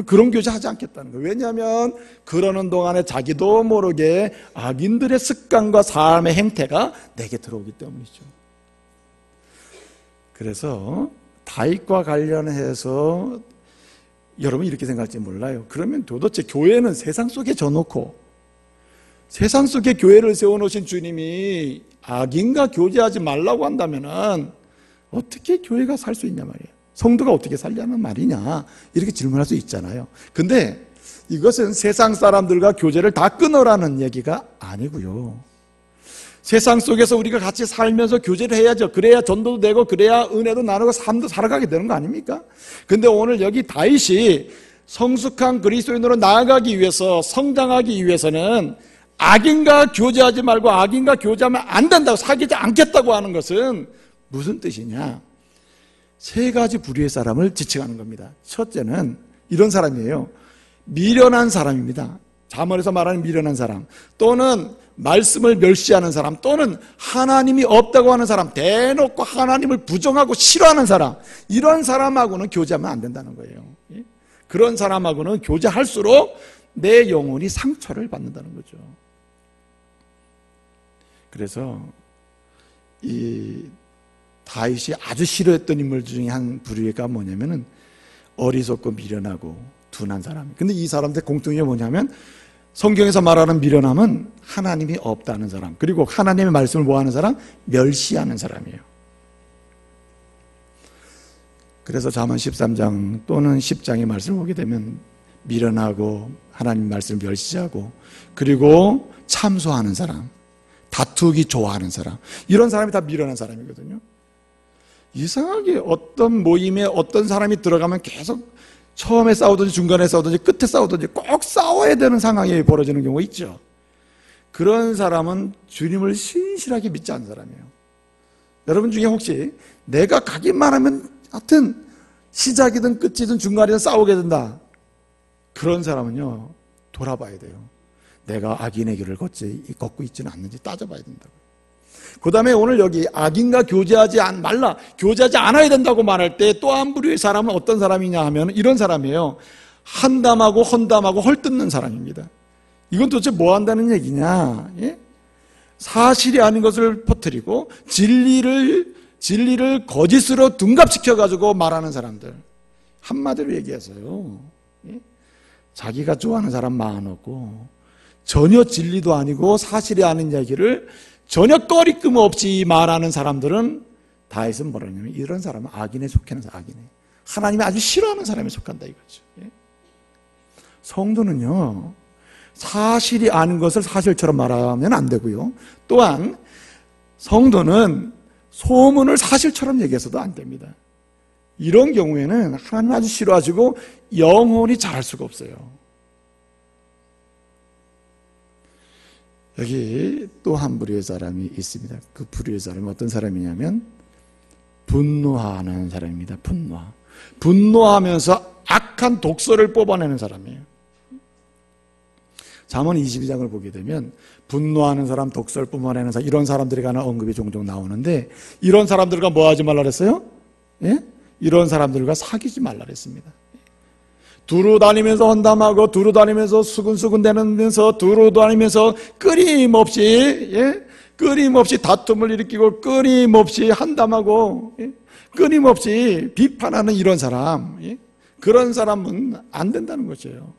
그런 교제 하지 않겠다는 거예요. 왜냐하면 그러는 동안에 자기도 모르게 악인들의 습관과 삶의 행태가 내게 들어오기 때문이죠. 그래서 다윗과 관련해서 여러분 이렇게 생각할지 몰라요. 그러면 도대체 교회는 세상 속에 져놓고 세상 속에 교회를 세워놓으신 주님이 악인과 교제하지 말라고 한다면은 어떻게 교회가 살 수 있냐 말이에요. 성도가 어떻게 살려는 말이냐, 이렇게 질문할 수 있잖아요. 근데 이것은 세상 사람들과 교제를 다 끊으라는 얘기가 아니고요. 세상 속에서 우리가 같이 살면서 교제를 해야죠. 그래야 전도도 되고 그래야 은혜도 나누고 삶도 살아가게 되는 거 아닙니까? 근데 오늘 여기 다윗이 성숙한 그리스도인으로 나아가기 위해서, 성장하기 위해서는 악인과 교제하지 말고 악인과 교제하면 안 된다고, 사귀지 않겠다고 하는 것은 무슨 뜻이냐? 세 가지 부류의 사람을 지칭하는 겁니다. 첫째는 이런 사람이에요. 미련한 사람입니다. 잠언에서 말하는 미련한 사람, 또는 말씀을 멸시하는 사람, 또는 하나님이 없다고 하는 사람, 대놓고 하나님을 부정하고 싫어하는 사람, 이런 사람하고는 교제하면 안 된다는 거예요. 그런 사람하고는 교제할수록 내 영혼이 상처를 받는다는 거죠. 그래서 이 다윗이 아주 싫어했던 인물 중에 한 부류가 뭐냐면은 어리석고 미련하고 둔한 사람. 근데 이 사람들 공통점이 뭐냐면 성경에서 말하는 미련함은 하나님이 없다는 사람, 그리고 하나님의 말씀을 뭐하는 사람? 멸시하는 사람이에요. 그래서 잠언 13장 또는 10장의 말씀을 보게 되면 미련하고 하나님 말씀을 멸시하고, 그리고 참소하는 사람, 다투기 좋아하는 사람, 이런 사람이 다 미련한 사람이거든요. 이상하게 어떤 모임에 어떤 사람이 들어가면 계속 처음에 싸우든지 중간에 싸우든지 끝에 싸우든지 꼭 싸워야 되는 상황이 벌어지는 경우가 있죠. 그런 사람은 주님을 신실하게 믿지 않는 사람이에요. 여러분 중에 혹시 내가 가기만 하면 하여튼 시작이든 끝이든 중간이든 싸우게 된다, 그런 사람은요 돌아봐야 돼요. 내가 악인의 길을 걷고 있지는 않는지 따져봐야 된다고요. 그 다음에 오늘 여기 악인과 교제하지 말라, 교제하지 않아야 된다고 말할 때 또 한 부류의 사람은 어떤 사람이냐 하면 이런 사람이에요. 한담하고 헌담하고 헐뜯는 사람입니다. 이건 도대체 뭐 한다는 얘기냐? 예? 사실이 아닌 것을 퍼뜨리고 진리를 거짓으로 둔갑시켜가지고 말하는 사람들. 한마디로 얘기해서요, 예? 자기가 좋아하는 사람 마음먹고 전혀 진리도 아니고 사실이 아닌 얘기를 전혀 꺼리낌 없이 말하는 사람들은 다윗은 뭐라냐면 이런 사람은 악인에 속하는 사람, 악인에, 하나님이 아주 싫어하는 사람에 속한다 이거죠. 예? 성도는요 사실이 아닌 것을 사실처럼 말하면 안 되고요, 또한 성도는 소문을 사실처럼 얘기해서도 안 됩니다. 이런 경우에는 하나님 아주 싫어하시고 영혼이 자랄 수가 없어요. 여기 또 한 부류의 사람이 있습니다. 그 부류의 사람이 어떤 사람이냐면 분노하는 사람입니다. 분노하면서 악한 독소를 뽑아내는 사람이에요. 잠언 22장을 보게 되면 분노하는 사람, 독소를 뿜어내는 사람, 이런 사람들에 관한 언급이 종종 나오는데, 이런 사람들과 뭐 하지 말라 그랬어요? 예? 이런 사람들과 사귀지 말라 그랬습니다. 두루 다니면서 헌담하고 두루 다니면서 수근수근 대면서 두루 다니면서 끊임없이 다툼을 일으키고 끊임없이 한담하고 끊임없이 비판하는 이런 사람, 그런 사람은 안 된다는 것이에요.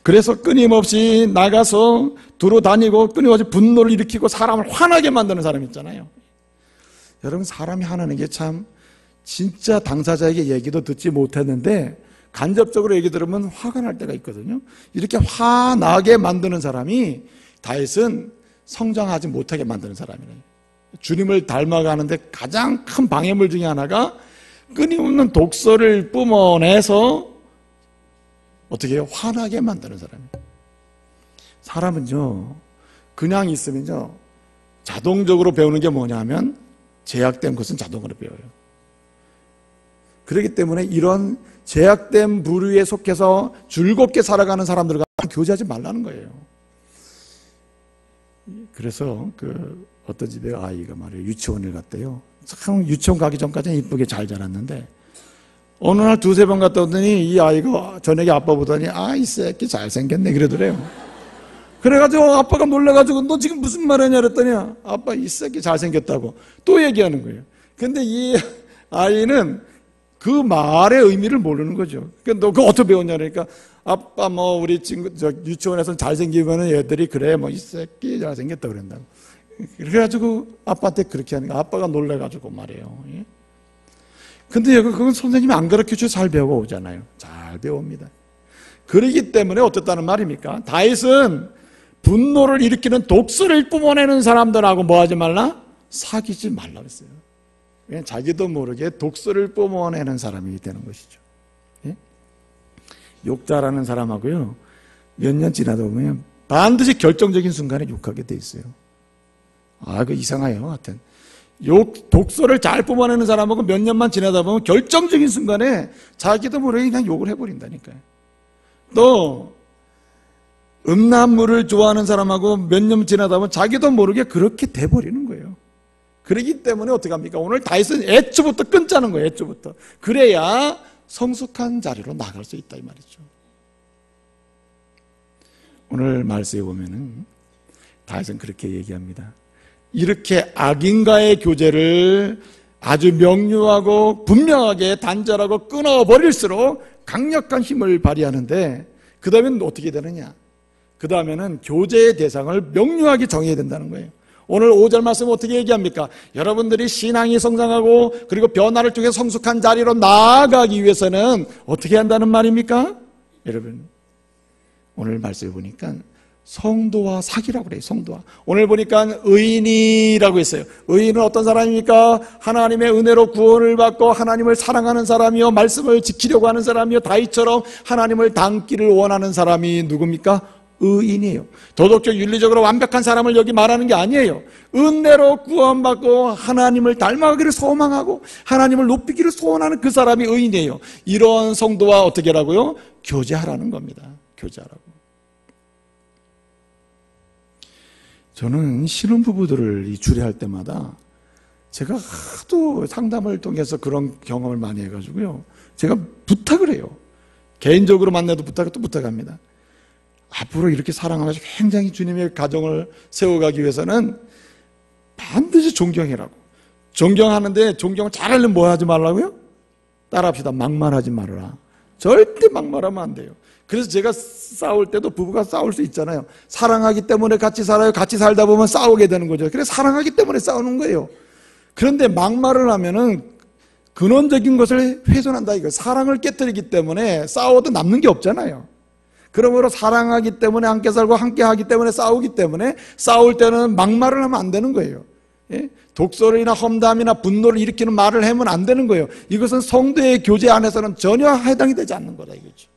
그래서 끊임없이 나가서 두루 다니고 끊임없이 분노를 일으키고 사람을 화나게 만드는 사람이 있잖아요. 여러분, 사람이 화나는 게 참 진짜 당사자에게 얘기도 듣지 못했는데 간접적으로 얘기 들으면 화가 날 때가 있거든요. 이렇게 화나게 만드는 사람이 다윗은 성장하지 못하게 만드는 사람이에요. 주님을 닮아가는데 가장 큰 방해물 중에 하나가 끊임없는 독소를 뿜어내서 어떻게 해요? 화나게 만드는 사람이에요. 사람은요 그냥 있으면요 자동적으로 배우는 게 뭐냐면 제약된 것은 자동으로 배워요. 그렇기 때문에 이런 제약된 부류에 속해서 즐겁게 살아가는 사람들과 교제하지 말라는 거예요. 그래서 그 어떤 집에 아이가 말이에요, 유치원을 갔대요. 참 유치원 가기 전까지는 이쁘게 잘 자랐는데 어느 날 두세 번 갔다 오더니 이 아이가 저녁에 아빠 보더니 이 새끼 잘생겼네 그러더래요. 그래가지고 아빠가 놀라가지고 너 지금 무슨 말 하냐 그랬더니 아빠 이 새끼 잘생겼다고 또 얘기하는 거예요. 근데 이 아이는 그 말의 의미를 모르는 거죠. 그러니까 너 그거 어떻게 배웠냐 그러니까 아빠 뭐 우리 친구 유치원에서 잘생기면 애들이 그래 뭐 이 새끼 잘생겼다 그런다고. 그래가지고 아빠한테 그렇게 하니까 아빠가 놀래가지고 말이에요. 예? 근데 그건 선생님이 안 가르쳐줘도 잘 배워오잖아요. 잘 배웁니다. 그러기 때문에 어떻다는 말입니까? 다윗은 분노를 일으키는 독소를 뿜어내는 사람들하고 뭐 하지 말라? 사귀지 말라 그랬어요. 왜냐하면 자기도 모르게 독소를 뿜어내는 사람이 되는 것이죠. 예? 욕 잘하는 사람하고요, 몇 년 지나다 보면 반드시 결정적인 순간에 욕하게 돼 있어요. 그 이상해요. 하여튼 독소를 잘 뿜어내는 사람하고 몇 년만 지나다 보면 결정적인 순간에 자기도 모르게 그냥 욕을 해버린다니까요. 또 음란물을 좋아하는 사람하고 몇 년 지나다 보면 자기도 모르게 그렇게 돼버리는 거예요. 그러기 때문에 어떻게 합니까? 오늘 다윗은 애초부터 끊자는 거예요. 애초부터. 그래야 성숙한 자리로 나갈 수 있다 이 말이죠. 오늘 말씀에 보면은 다윗은 그렇게 얘기합니다. 이렇게 악인과의 교제를 아주 명료하고 분명하게 단절하고 끊어버릴수록 강력한 힘을 발휘하는데, 그 다음에는 어떻게 되느냐? 그 다음에는 교제의 대상을 명료하게 정해야 된다는 거예요. 오늘 5절 말씀 어떻게 얘기합니까? 여러분들이 신앙이 성장하고 그리고 변화를 통해 성숙한 자리로 나아가기 위해서는 어떻게 한다는 말입니까? 여러분, 오늘 말씀을 보니까 성도와 사귀라고 그래요. 성도와. 오늘 보니까 의인이라고 했어요. 의인은 어떤 사람입니까? 하나님의 은혜로 구원을 받고 하나님을 사랑하는 사람이요, 말씀을 지키려고 하는 사람이요, 다윗처럼 하나님을 닮기를 원하는 사람이 누굽니까? 의인이에요. 도덕적 윤리적으로 완벽한 사람을 여기 말하는 게 아니에요. 은혜로 구원받고 하나님을 닮아가기를 소망하고 하나님을 높이기를 소원하는 그 사람이 의인이에요. 이런 성도와 어떻게 하라고요? 교제하라는 겁니다. 교제하라고. 저는 신혼부부들을 주례할 때마다 제가 하도 상담을 통해서 그런 경험을 많이 해가지고요, 제가 부탁을 해요. 개인적으로 만나도 부탁합니다. 앞으로 이렇게 사랑하면서 굉장히 주님의 가정을 세워가기 위해서는 반드시 존경해라고. 존경하는데 존경을 잘하려면 뭐 하지 말라고요? 따라합시다. 막말하지 말아라. 절대 막말하면 안 돼요. 그래서 제가 싸울 때도, 부부가 싸울 수 있잖아요. 사랑하기 때문에 같이 살아요. 같이 살다 보면 싸우게 되는 거죠. 그래서 사랑하기 때문에 싸우는 거예요. 그런데 막말을 하면은 근원적인 것을 훼손한다 이거. 사랑을 깨뜨리기 때문에 싸워도 남는 게 없잖아요. 그러므로 사랑하기 때문에 함께 살고 함께 하기 때문에 싸우기 때문에 싸울 때는 막말을 하면 안 되는 거예요. 예? 독설이나 험담이나 분노를 일으키는 말을 하면 안 되는 거예요. 이것은 성도의 교제 안에서는 전혀 해당이 되지 않는 거다 이거죠.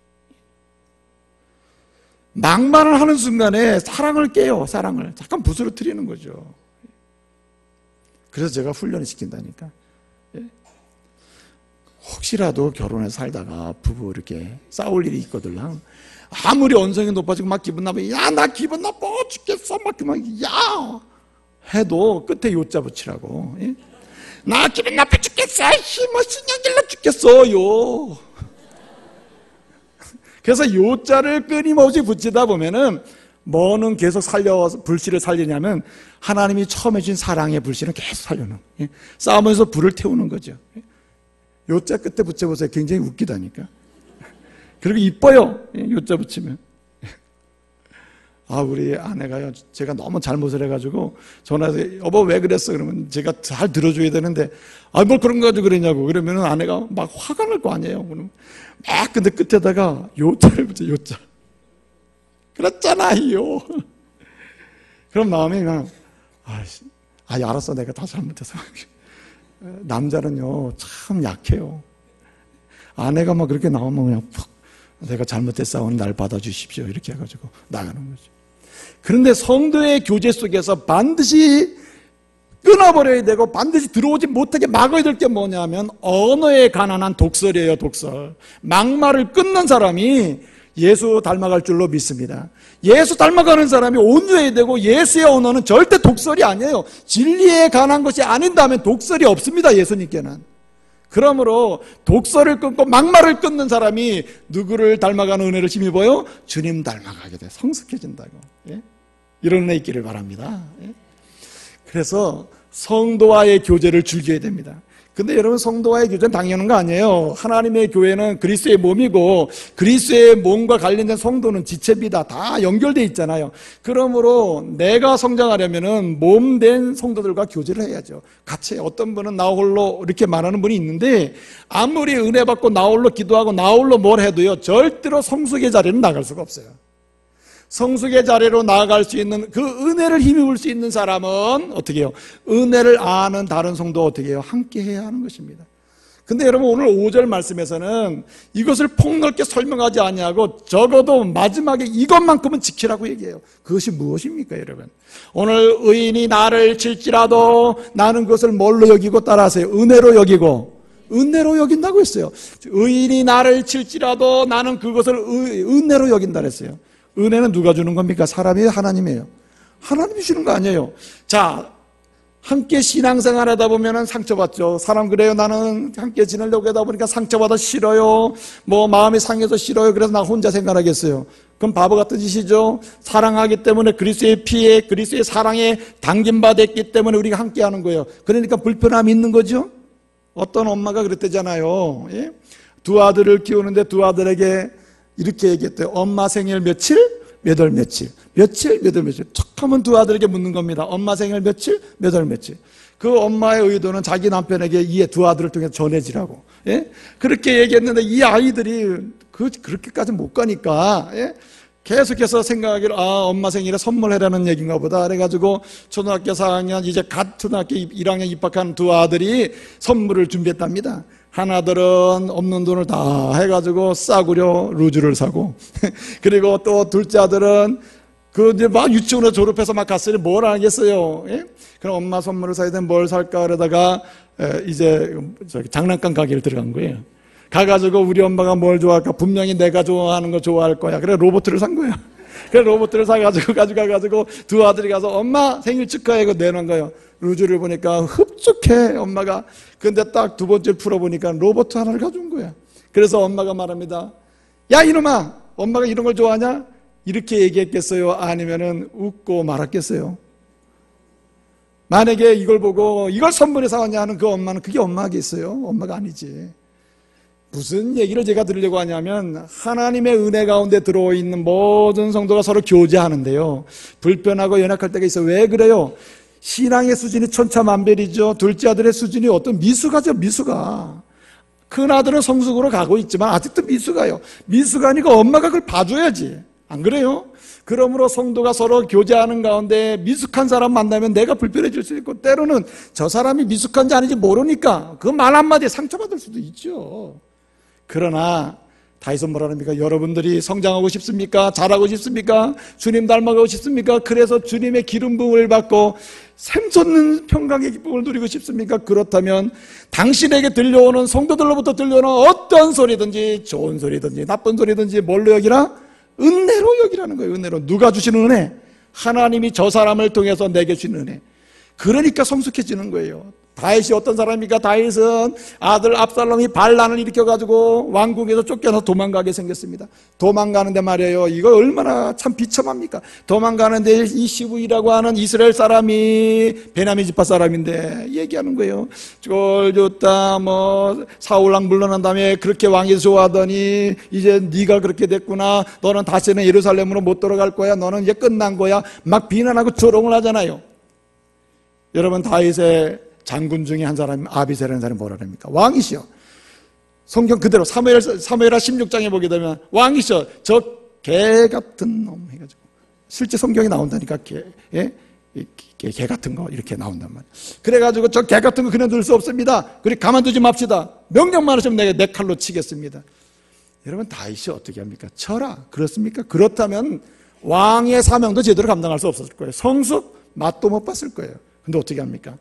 막말을 하는 순간에 사랑을 깨요. 사랑을 잠깐 부스러뜨리는 거죠. 그래서 제가 훈련을 시킨다니까. 예? 혹시라도 결혼해서 살다가 부부 이렇게 싸울 일이 있거든, 아무리 언성이 높아지고 막 기분 나쁘고, 야, 나 기분 나빠 죽겠어 막 야 해도 끝에 요자 붙이라고. 예? 나 기분 나빠 죽겠어, 힘어 신경질나 죽겠어요. 그래서 요자를 끊임없이 붙이다 보면은 뭐는 계속 불씨를 살리냐면 하나님이 처음에 주신 사랑의 불씨는 계속 살려놓은, 예? 싸우면서 불을 태우는 거죠. 요자 끝에 붙여보세요. 굉장히 웃기다니까. 그리고 이뻐요. 요자 붙이면. 우리 아내가요, 제가 너무 잘못을 해가지고 전화해서 여보 왜 그랬어? 그러면 제가 잘 들어줘야 되는데 뭘 그런 거 가지고 그러냐고. 그러면 아내가 막 화가 날 거 아니에요. 그럼 막 근데 끝에다가 요자를 붙여. 요자. 그랬잖아요. 그럼 마음이 그냥 알았어, 내가 다 잘못해서. 남자는요 참 약해요. 아내가 막 그렇게 나오면 그냥 푹, 내가 잘못했사오니 날 받아주십시오 이렇게 해가지고 나가는 거죠. 그런데 성도의 교제 속에서 반드시 끊어버려야 되고 반드시 들어오지 못하게 막아야 될 게 뭐냐면 언어에 관한 독설이에요. 독설. 막말을 끊는 사람이 예수 닮아갈 줄로 믿습니다. 예수 닮아가는 사람이 온유해야 되고, 예수의 언어는 절대 독설이 아니에요. 진리에 관한 것이 아닌다면 독설이 없습니다. 예수님께는. 그러므로 독설을 끊고 막말을 끊는 사람이 누구를 닮아가는 은혜를 힘입어요? 주님 닮아가게 돼. 성숙해진다고. 예? 이런 은혜 있기를 바랍니다. 예? 그래서 성도와의 교제를 즐겨야 됩니다. 근데 여러분, 성도와의 교제는 당연한 거 아니에요. 하나님의 교회는 그리스도의 몸이고 그리스도의 몸과 관련된 성도는 지체비다. 다 연결되어 있잖아요. 그러므로 내가 성장하려면은 몸된 성도들과 교제를 해야죠. 같이. 어떤 분은 나 홀로 이렇게 말하는 분이 있는데, 아무리 은혜 받고 나 홀로 기도하고 나 홀로 뭘 해도요 절대로 성숙의 자리는 나갈 수가 없어요. 성숙의 자리로 나아갈 수 있는 그 은혜를 힘입을 수 있는 사람은 어떻게 해요? 은혜를 아는 다른 성도 어떻게 해요? 함께 해야 하는 것입니다. 근데 여러분 오늘 5절 말씀에서는 이것을 폭넓게 설명하지 아니하고 적어도 마지막에 이것만큼은 지키라고 얘기해요. 그것이 무엇입니까 여러분? 오늘 의인이 나를 칠지라도 나는 그것을 뭘로 여기고 따라하세요? 은혜로 여기고 은혜로 여긴다고 했어요. 의인이 나를 칠지라도 나는 그것을 은혜로 여긴다 그랬어요. 은혜는 누가 주는 겁니까? 사람이에요? 하나님이에요? 하나님이 주는 거 아니에요. 자, 함께 신앙생활 하다 보면은 상처받죠. 사람 그래요. 나는 함께 지내려고 하다 보니까 상처받아 싫어요. 뭐 마음이 상해서 싫어요. 그래서 나 혼자 생활하겠어요. 그럼 바보 같은 짓이죠. 사랑하기 때문에 그리스도의 피에 그리스도의 사랑에 담김받았기 때문에 우리가 함께 하는 거예요. 그러니까 불편함이 있는 거죠. 어떤 엄마가 그랬대잖아요. 예? 두 아들을 키우는데 두 아들에게 이렇게 얘기했대요. 엄마 생일 며칠? 몇 월 며칠? 며칠? 몇 월 며칠? 척 하면 두 아들에게 묻는 겁니다. 엄마 생일 며칠? 몇 월 며칠? 그 엄마의 의도는 자기 남편에게 이 두 아들을 통해서 전해지라고. 예? 그렇게 얘기했는데 이 아이들이 그렇게까지 못 가니까, 예? 계속해서 생각하기를, 엄마 생일에 선물해라는 얘기인가 보다. 그래가지고 초등학교 4학년, 이제 갓 초등학교 1학년 입학한 두 아들이 선물을 준비했답니다. 하나들은 없는 돈을 다 해가지고 싸구려 루즈를 사고, 그리고 또 둘째 아들은 그 이제 막 유치원을 졸업해서 막 갔으니 뭘 알겠어요. 예? 그럼 엄마 선물을 사야 되면 뭘 살까 그러다가 이제 저기 장난감 가게를 들어간 거예요. 가가지고 우리 엄마가 뭘 좋아할까? 분명히 내가 좋아하는 거 좋아할 거야. 그래 로봇을 산 거야. 그래 로봇을 사가지고 가져가가지고 두 아들이 가서 엄마 생일 축하해 이거 내놓은 거예요. 루즈를 보니까 흡족해 엄마가. 근데 딱 두 번째 풀어보니까 로봇 하나를 가져온 거야. 그래서 엄마가 말합니다. 야 이놈아, 엄마가 이런 걸 좋아하냐? 이렇게 얘기했겠어요? 아니면은 웃고 말았겠어요? 만약에 이걸 보고 이걸 선물해 사왔냐 하는 그 엄마는 그게 엄마겠어요? 엄마가 아니지. 무슨 얘기를 제가 드리려고 하냐면 하나님의 은혜 가운데 들어있는 모든 성도가 서로 교제하는데요, 불편하고 연약할 때가 있어요. 왜 그래요? 신앙의 수준이 천차만별이죠. 둘째 아들의 수준이 어떤 미숙하죠. 미숙아. 큰 아들은 성숙으로 가고 있지만 아직도 미숙아요. 미숙하니까 엄마가 그걸 봐줘야지. 안 그래요? 그러므로 성도가 서로 교제하는 가운데 미숙한 사람 만나면 내가 불편해질 수 있고, 때로는 저 사람이 미숙한지 아닌지 모르니까 그 말 한마디에 상처받을 수도 있죠. 그러나 다윗은 뭐라 합니까? 여러분들이 성장하고 싶습니까? 잘하고 싶습니까? 주님 닮아가고 싶습니까? 그래서 주님의 기름 부음을 받고 샘솟는 평강의 기쁨을 누리고 싶습니까? 그렇다면 당신에게 들려오는 성도들로부터 들려오는 어떤 소리든지, 좋은 소리든지 나쁜 소리든지 뭘로 여기라? 은혜로 여기라는 거예요. 은혜로. 누가 주시는 은혜? 하나님이 저 사람을 통해서 내게 주시는 은혜. 그러니까 성숙해지는 거예요. 다윗이 어떤 사람입니까? 다윗은 아들 압살롬이 반란을 일으켜가지고 왕궁에서 쫓겨나서 도망가게 생겼습니다. 도망가는데 말이에요, 이거 얼마나 참 비참합니까? 도망가는데 이 시부이라고 하는 이스라엘 사람이 베냐민 지파 사람인데 얘기하는 거예요. 쫄 줬다, 사울왕 물러난 다음에 그렇게 왕이 좋아하더니 이제 네가 그렇게 됐구나, 너는 다시는 예루살렘으로 못 돌아갈 거야, 너는 이제 끝난 거야, 막 비난하고 조롱을 하잖아요. 여러분, 다윗의 장군 중에 한 사람, 아비새라는 사람이 뭐라 합니까? 왕이시여. 성경 그대로 사무엘하 16장에 보게 되면 왕이시여, 저 개 같은 놈 해가지고 실제 성경에 나온다니까. 개 같은 거 이렇게 나온단 말이에요. 그래가지고 저 개 같은 거 그냥 둘 수 없습니다. 그래 가만두지 맙시다. 명령만 하시면 내가 내 칼로 치겠습니다. 여러분, 다윗이 어떻게 합니까? 쳐라. 그렇습니까? 그렇다면 왕의 사명도 제대로 감당할 수 없었을 거예요. 성숙 맛도 못 봤을 거예요. 근데 어떻게 합니까?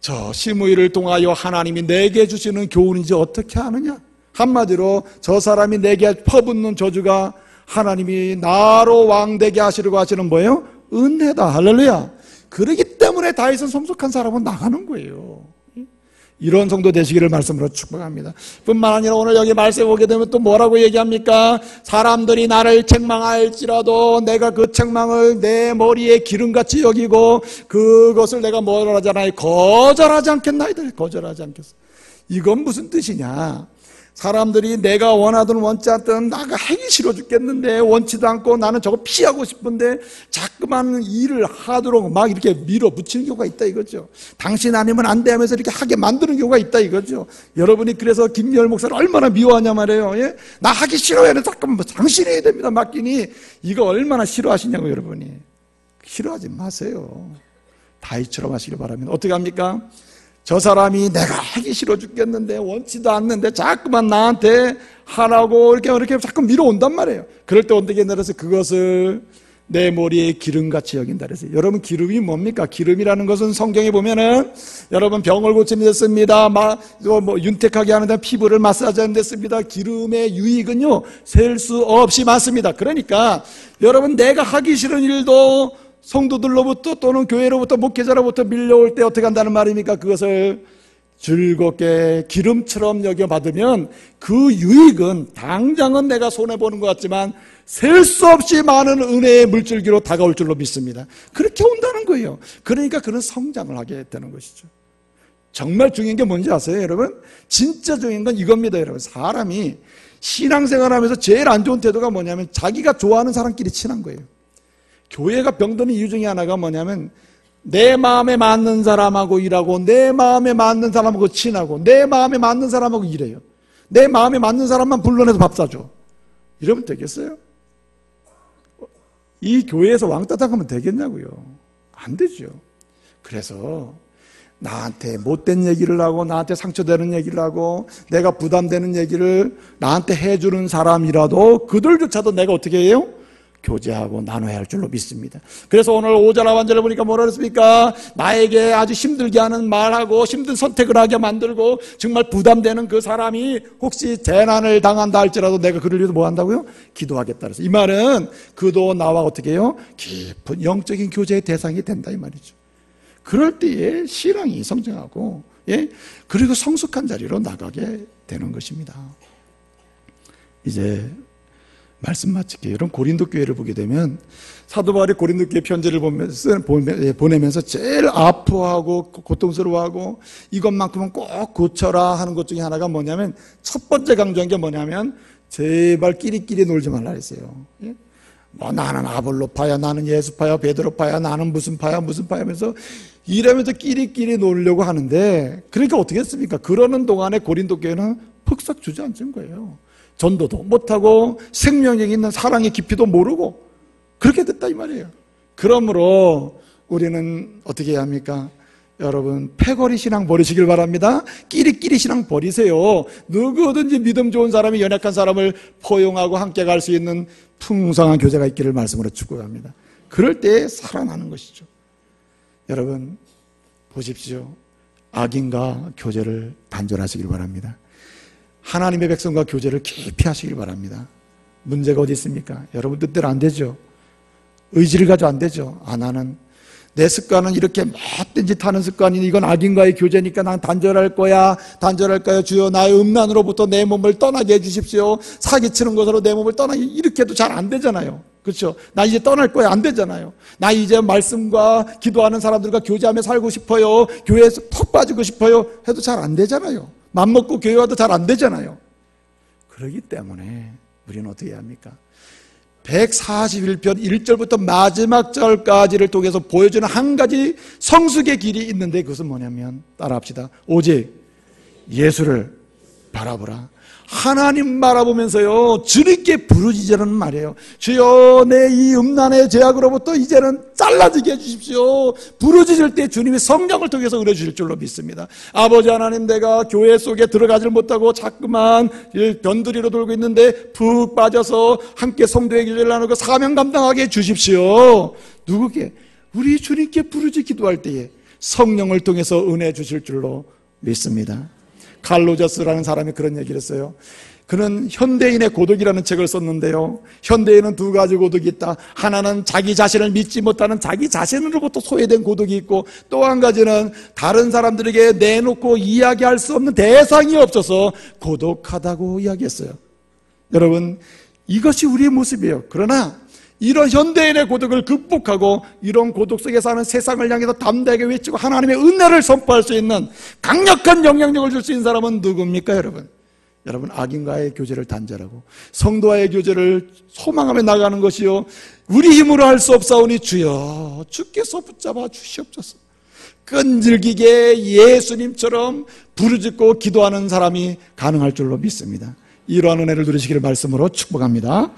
저 시므이를 통하여 하나님이 내게 주시는 교훈인지 어떻게 아느냐? 한마디로 저 사람이 내게 퍼붓는 저주가 하나님이 나로 왕되게 하시려고 하시는 뭐예요? 은혜다. 할렐루야. 그러기 때문에 다윗은 성숙한 사람은 나가는 거예요. 이런 성도 되시기를 말씀으로 축복합니다. 뿐만 아니라 오늘 여기 말씀 오게 되면 또 뭐라고 얘기합니까? 사람들이 나를 책망할지라도 내가 그 책망을 내 머리에 기름같이 여기고 그것을 내가 뭐라 하잖아요? 거절하지 않겠나이다. 거절하지 않겠어. 이건 무슨 뜻이냐? 사람들이 내가 원하든 원치 않든 나가 하기 싫어 죽겠는데 원치도 않고 나는 저거 피하고 싶은데 자꾸만 일을 하도록 막 이렇게 밀어붙이는 경우가 있다 이거죠. 당신 아니면 안 돼 하면서 이렇게 하게 만드는 경우가 있다 이거죠. 여러분이 그래서 김여일 목사를 얼마나 미워하냐 말이에요. 예? 나 하기 싫어요. 잠깐만 당신이 해야 됩니다. 맡기니 이거 얼마나 싫어하시냐고 여러분이. 싫어하지 마세요. 다윗처럼 하시길 바랍니다. 어떻게 합니까? 저 사람이 내가 하기 싫어 죽겠는데 원치도 않는데 자꾸만 나한테 하라고 이렇게 자꾸 밀어온단 말이에요. 그럴 때 어떻게 내려서 그것을 내 머리에 기름같이 여긴다 그랬어요. 여러분 기름이 뭡니까? 기름이라는 것은 성경에 보면은 여러분 병을 고치는 데 씁니다. 윤택하게 하는 데 피부를 마사지하는 데 씁니다. 기름의 유익은요 셀 수 없이 많습니다. 그러니까 여러분 내가 하기 싫은 일도 성도들로부터 또는 교회로부터 목회자로부터 밀려올 때 어떻게 한다는 말입니까? 그것을 즐겁게 기름처럼 여겨받으면 그 유익은 당장은 내가 손해보는 것 같지만 셀 수 없이 많은 은혜의 물줄기로 다가올 줄로 믿습니다. 그렇게 온다는 거예요. 그러니까 그런 성장을 하게 되는 것이죠. 정말 중요한 게 뭔지 아세요 여러분? 진짜 중요한 건 이겁니다 여러분. 사람이 신앙생활하면서 제일 안 좋은 태도가 뭐냐면 자기가 좋아하는 사람끼리 친한 거예요. 교회가 병드는 이유 중에 하나가 뭐냐면 내 마음에 맞는 사람하고 일하고 내 마음에 맞는 사람하고 친하고 내 마음에 맞는 사람하고 일해요. 내 마음에 맞는 사람만 불러내서 밥 사줘. 이러면 되겠어요? 이 교회에서 왕따 당하면 되겠냐고요. 안 되죠. 그래서 나한테 못된 얘기를 하고 나한테 상처되는 얘기를 하고 내가 부담되는 얘기를 나한테 해주는 사람이라도 그들조차도 내가 어떻게 해요? 교제하고 나눠야 할 줄로 믿습니다. 그래서 오늘 5절 하반절을 보니까 뭐라 그랬습니까? 나에게 아주 힘들게 하는 말하고 힘든 선택을 하게 만들고 정말 부담되는 그 사람이 혹시 재난을 당한다 할지라도 내가 그를 위해서 뭐 한다고요? 기도하겠다 그래서 이 말은 그도 나와 어떻게 해요? 깊은 영적인 교제의 대상이 된다 이 말이죠. 그럴 때에 신앙이 성장하고 그리고 성숙한 자리로 나가게 되는 것입니다. 이제 말씀 마칠게요. 여러분 고린도 교회를 보게 되면 사도 바울이 고린도 교회 편지를 보내면서 제일 아파하고 고통스러워하고 이것만큼은 꼭 고쳐라 하는 것 중에 하나가 뭐냐면 첫 번째 강조한 게 뭐냐면 제발 끼리끼리 놀지 말라 했어요. 뭐 나는 아볼로파야 나는 예수파야 베드로파야 나는 무슨 파야 하면서 이러면서 끼리끼리 놀려고 하는데 그러니까 어떻게 했습니까? 그러는 동안에 고린도 교회는 푹싹 주저앉은 거예요. 전도도 못하고 생명력 있는 사랑의 깊이도 모르고 그렇게 됐다 이 말이에요. 그러므로 우리는 어떻게 해야 합니까? 여러분 패거리 신앙 버리시길 바랍니다. 끼리끼리 신앙 버리세요. 누구든지 믿음 좋은 사람이 연약한 사람을 포용하고 함께 갈 수 있는 풍성한 교제가 있기를 말씀으로 축복합니다. 그럴 때 살아나는 것이죠. 여러분 보십시오. 악인과 교제를 단절하시길 바랍니다. 하나님의 백성과 교제를 깊이 하시길 바랍니다. 문제가 어디 있습니까? 여러분 뜻대로 안 되죠. 의지를 가지고 안 되죠. 나는 내 습관은 이렇게 못된 짓 하는 습관이니 이건 악인과의 교제니까 난 단절할 거야. 단절할까요? 주여 나의 음란으로부터 내 몸을 떠나게 해주십시오. 사기치는 것으로 내 몸을 떠나게 이렇게 해도 잘 안 되잖아요. 그렇죠? 나 이제 떠날 거야. 안 되잖아요. 나 이제 말씀과 기도하는 사람들과 교제하며 살고 싶어요. 교회에서 턱 빠지고 싶어요. 해도 잘 안 되잖아요. 맘먹고 교회 와도 잘 안 되잖아요. 그렇기 때문에 우리는 어떻게 해야 합니까? 141편 1절부터 마지막 절까지를 통해서 보여주는 한 가지 성숙의 길이 있는데 그것은 뭐냐면 따라합시다. 오직 예수를 바라보라. 하나님 바라보면서요 주님께 부르짖으라는 말이에요. 주여 내 이 음란의 죄악으로부터 이제는 잘라지게 해주십시오. 부르짖을 때 주님이 성령을 통해서 은혜 주실 줄로 믿습니다. 아버지 하나님 내가 교회 속에 들어가지를 못하고 자꾸만 변두리로 돌고 있는데 푹 빠져서 함께 성도의 교제를 나누고 사명 감당하게 해주십시오. 누구게? 우리 주님께 부르짖 기도할 때에 성령을 통해서 은혜 주실 줄로 믿습니다. 칼로저스라는 사람이 그런 얘기를 했어요. 그는 현대인의 고독이라는 책을 썼는데요, 현대인은 두 가지 고독이 있다. 하나는 자기 자신을 믿지 못하는 자기 자신으로부터 소외된 고독이 있고, 또 한 가지는 다른 사람들에게 내놓고 이야기할 수 없는 대상이 없어서 고독하다고 이야기했어요. 여러분 이것이 우리의 모습이에요. 그러나 이런 현대인의 고독을 극복하고 이런 고독 속에 사는 세상을 향해서 담대하게 외치고 하나님의 은혜를 선포할 수 있는 강력한 영향력을 줄 수 있는 사람은 누굽니까 여러분? 여러분, 악인과의 교제를 단절하고 성도와의 교제를 소망하며 나가는 것이요 우리 힘으로 할 수 없사오니 주여 주께서 붙잡아 주시옵소서. 끈질기게 예수님처럼 부르짖고 기도하는 사람이 가능할 줄로 믿습니다. 이러한 은혜를 누리시기를 말씀으로 축복합니다.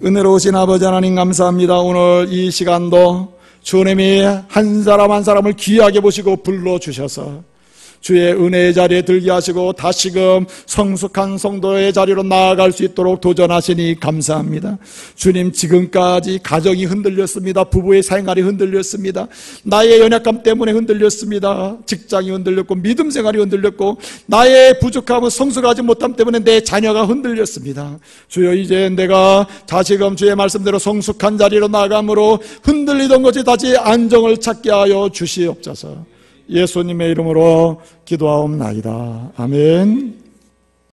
은혜로우신 아버지 하나님 감사합니다. 오늘 이 시간도 주님이 한 사람 한 사람을 귀하게 보시고 불러주셔서 주의 은혜의 자리에 들게 하시고 다시금 성숙한 성도의 자리로 나아갈 수 있도록 도전하시니 감사합니다. 주님, 지금까지 가정이 흔들렸습니다. 부부의 생활이 흔들렸습니다. 나의 연약함 때문에 흔들렸습니다. 직장이 흔들렸고 믿음 생활이 흔들렸고 나의 부족함은 성숙하지 못함 때문에 내 자녀가 흔들렸습니다. 주여, 이제 내가 다시금 주의 말씀대로 성숙한 자리로 나아감으로 흔들리던 것이 다시 안정을 찾게 하여 주시옵소서. 예수님의 이름으로 기도하옵나이다. 아멘.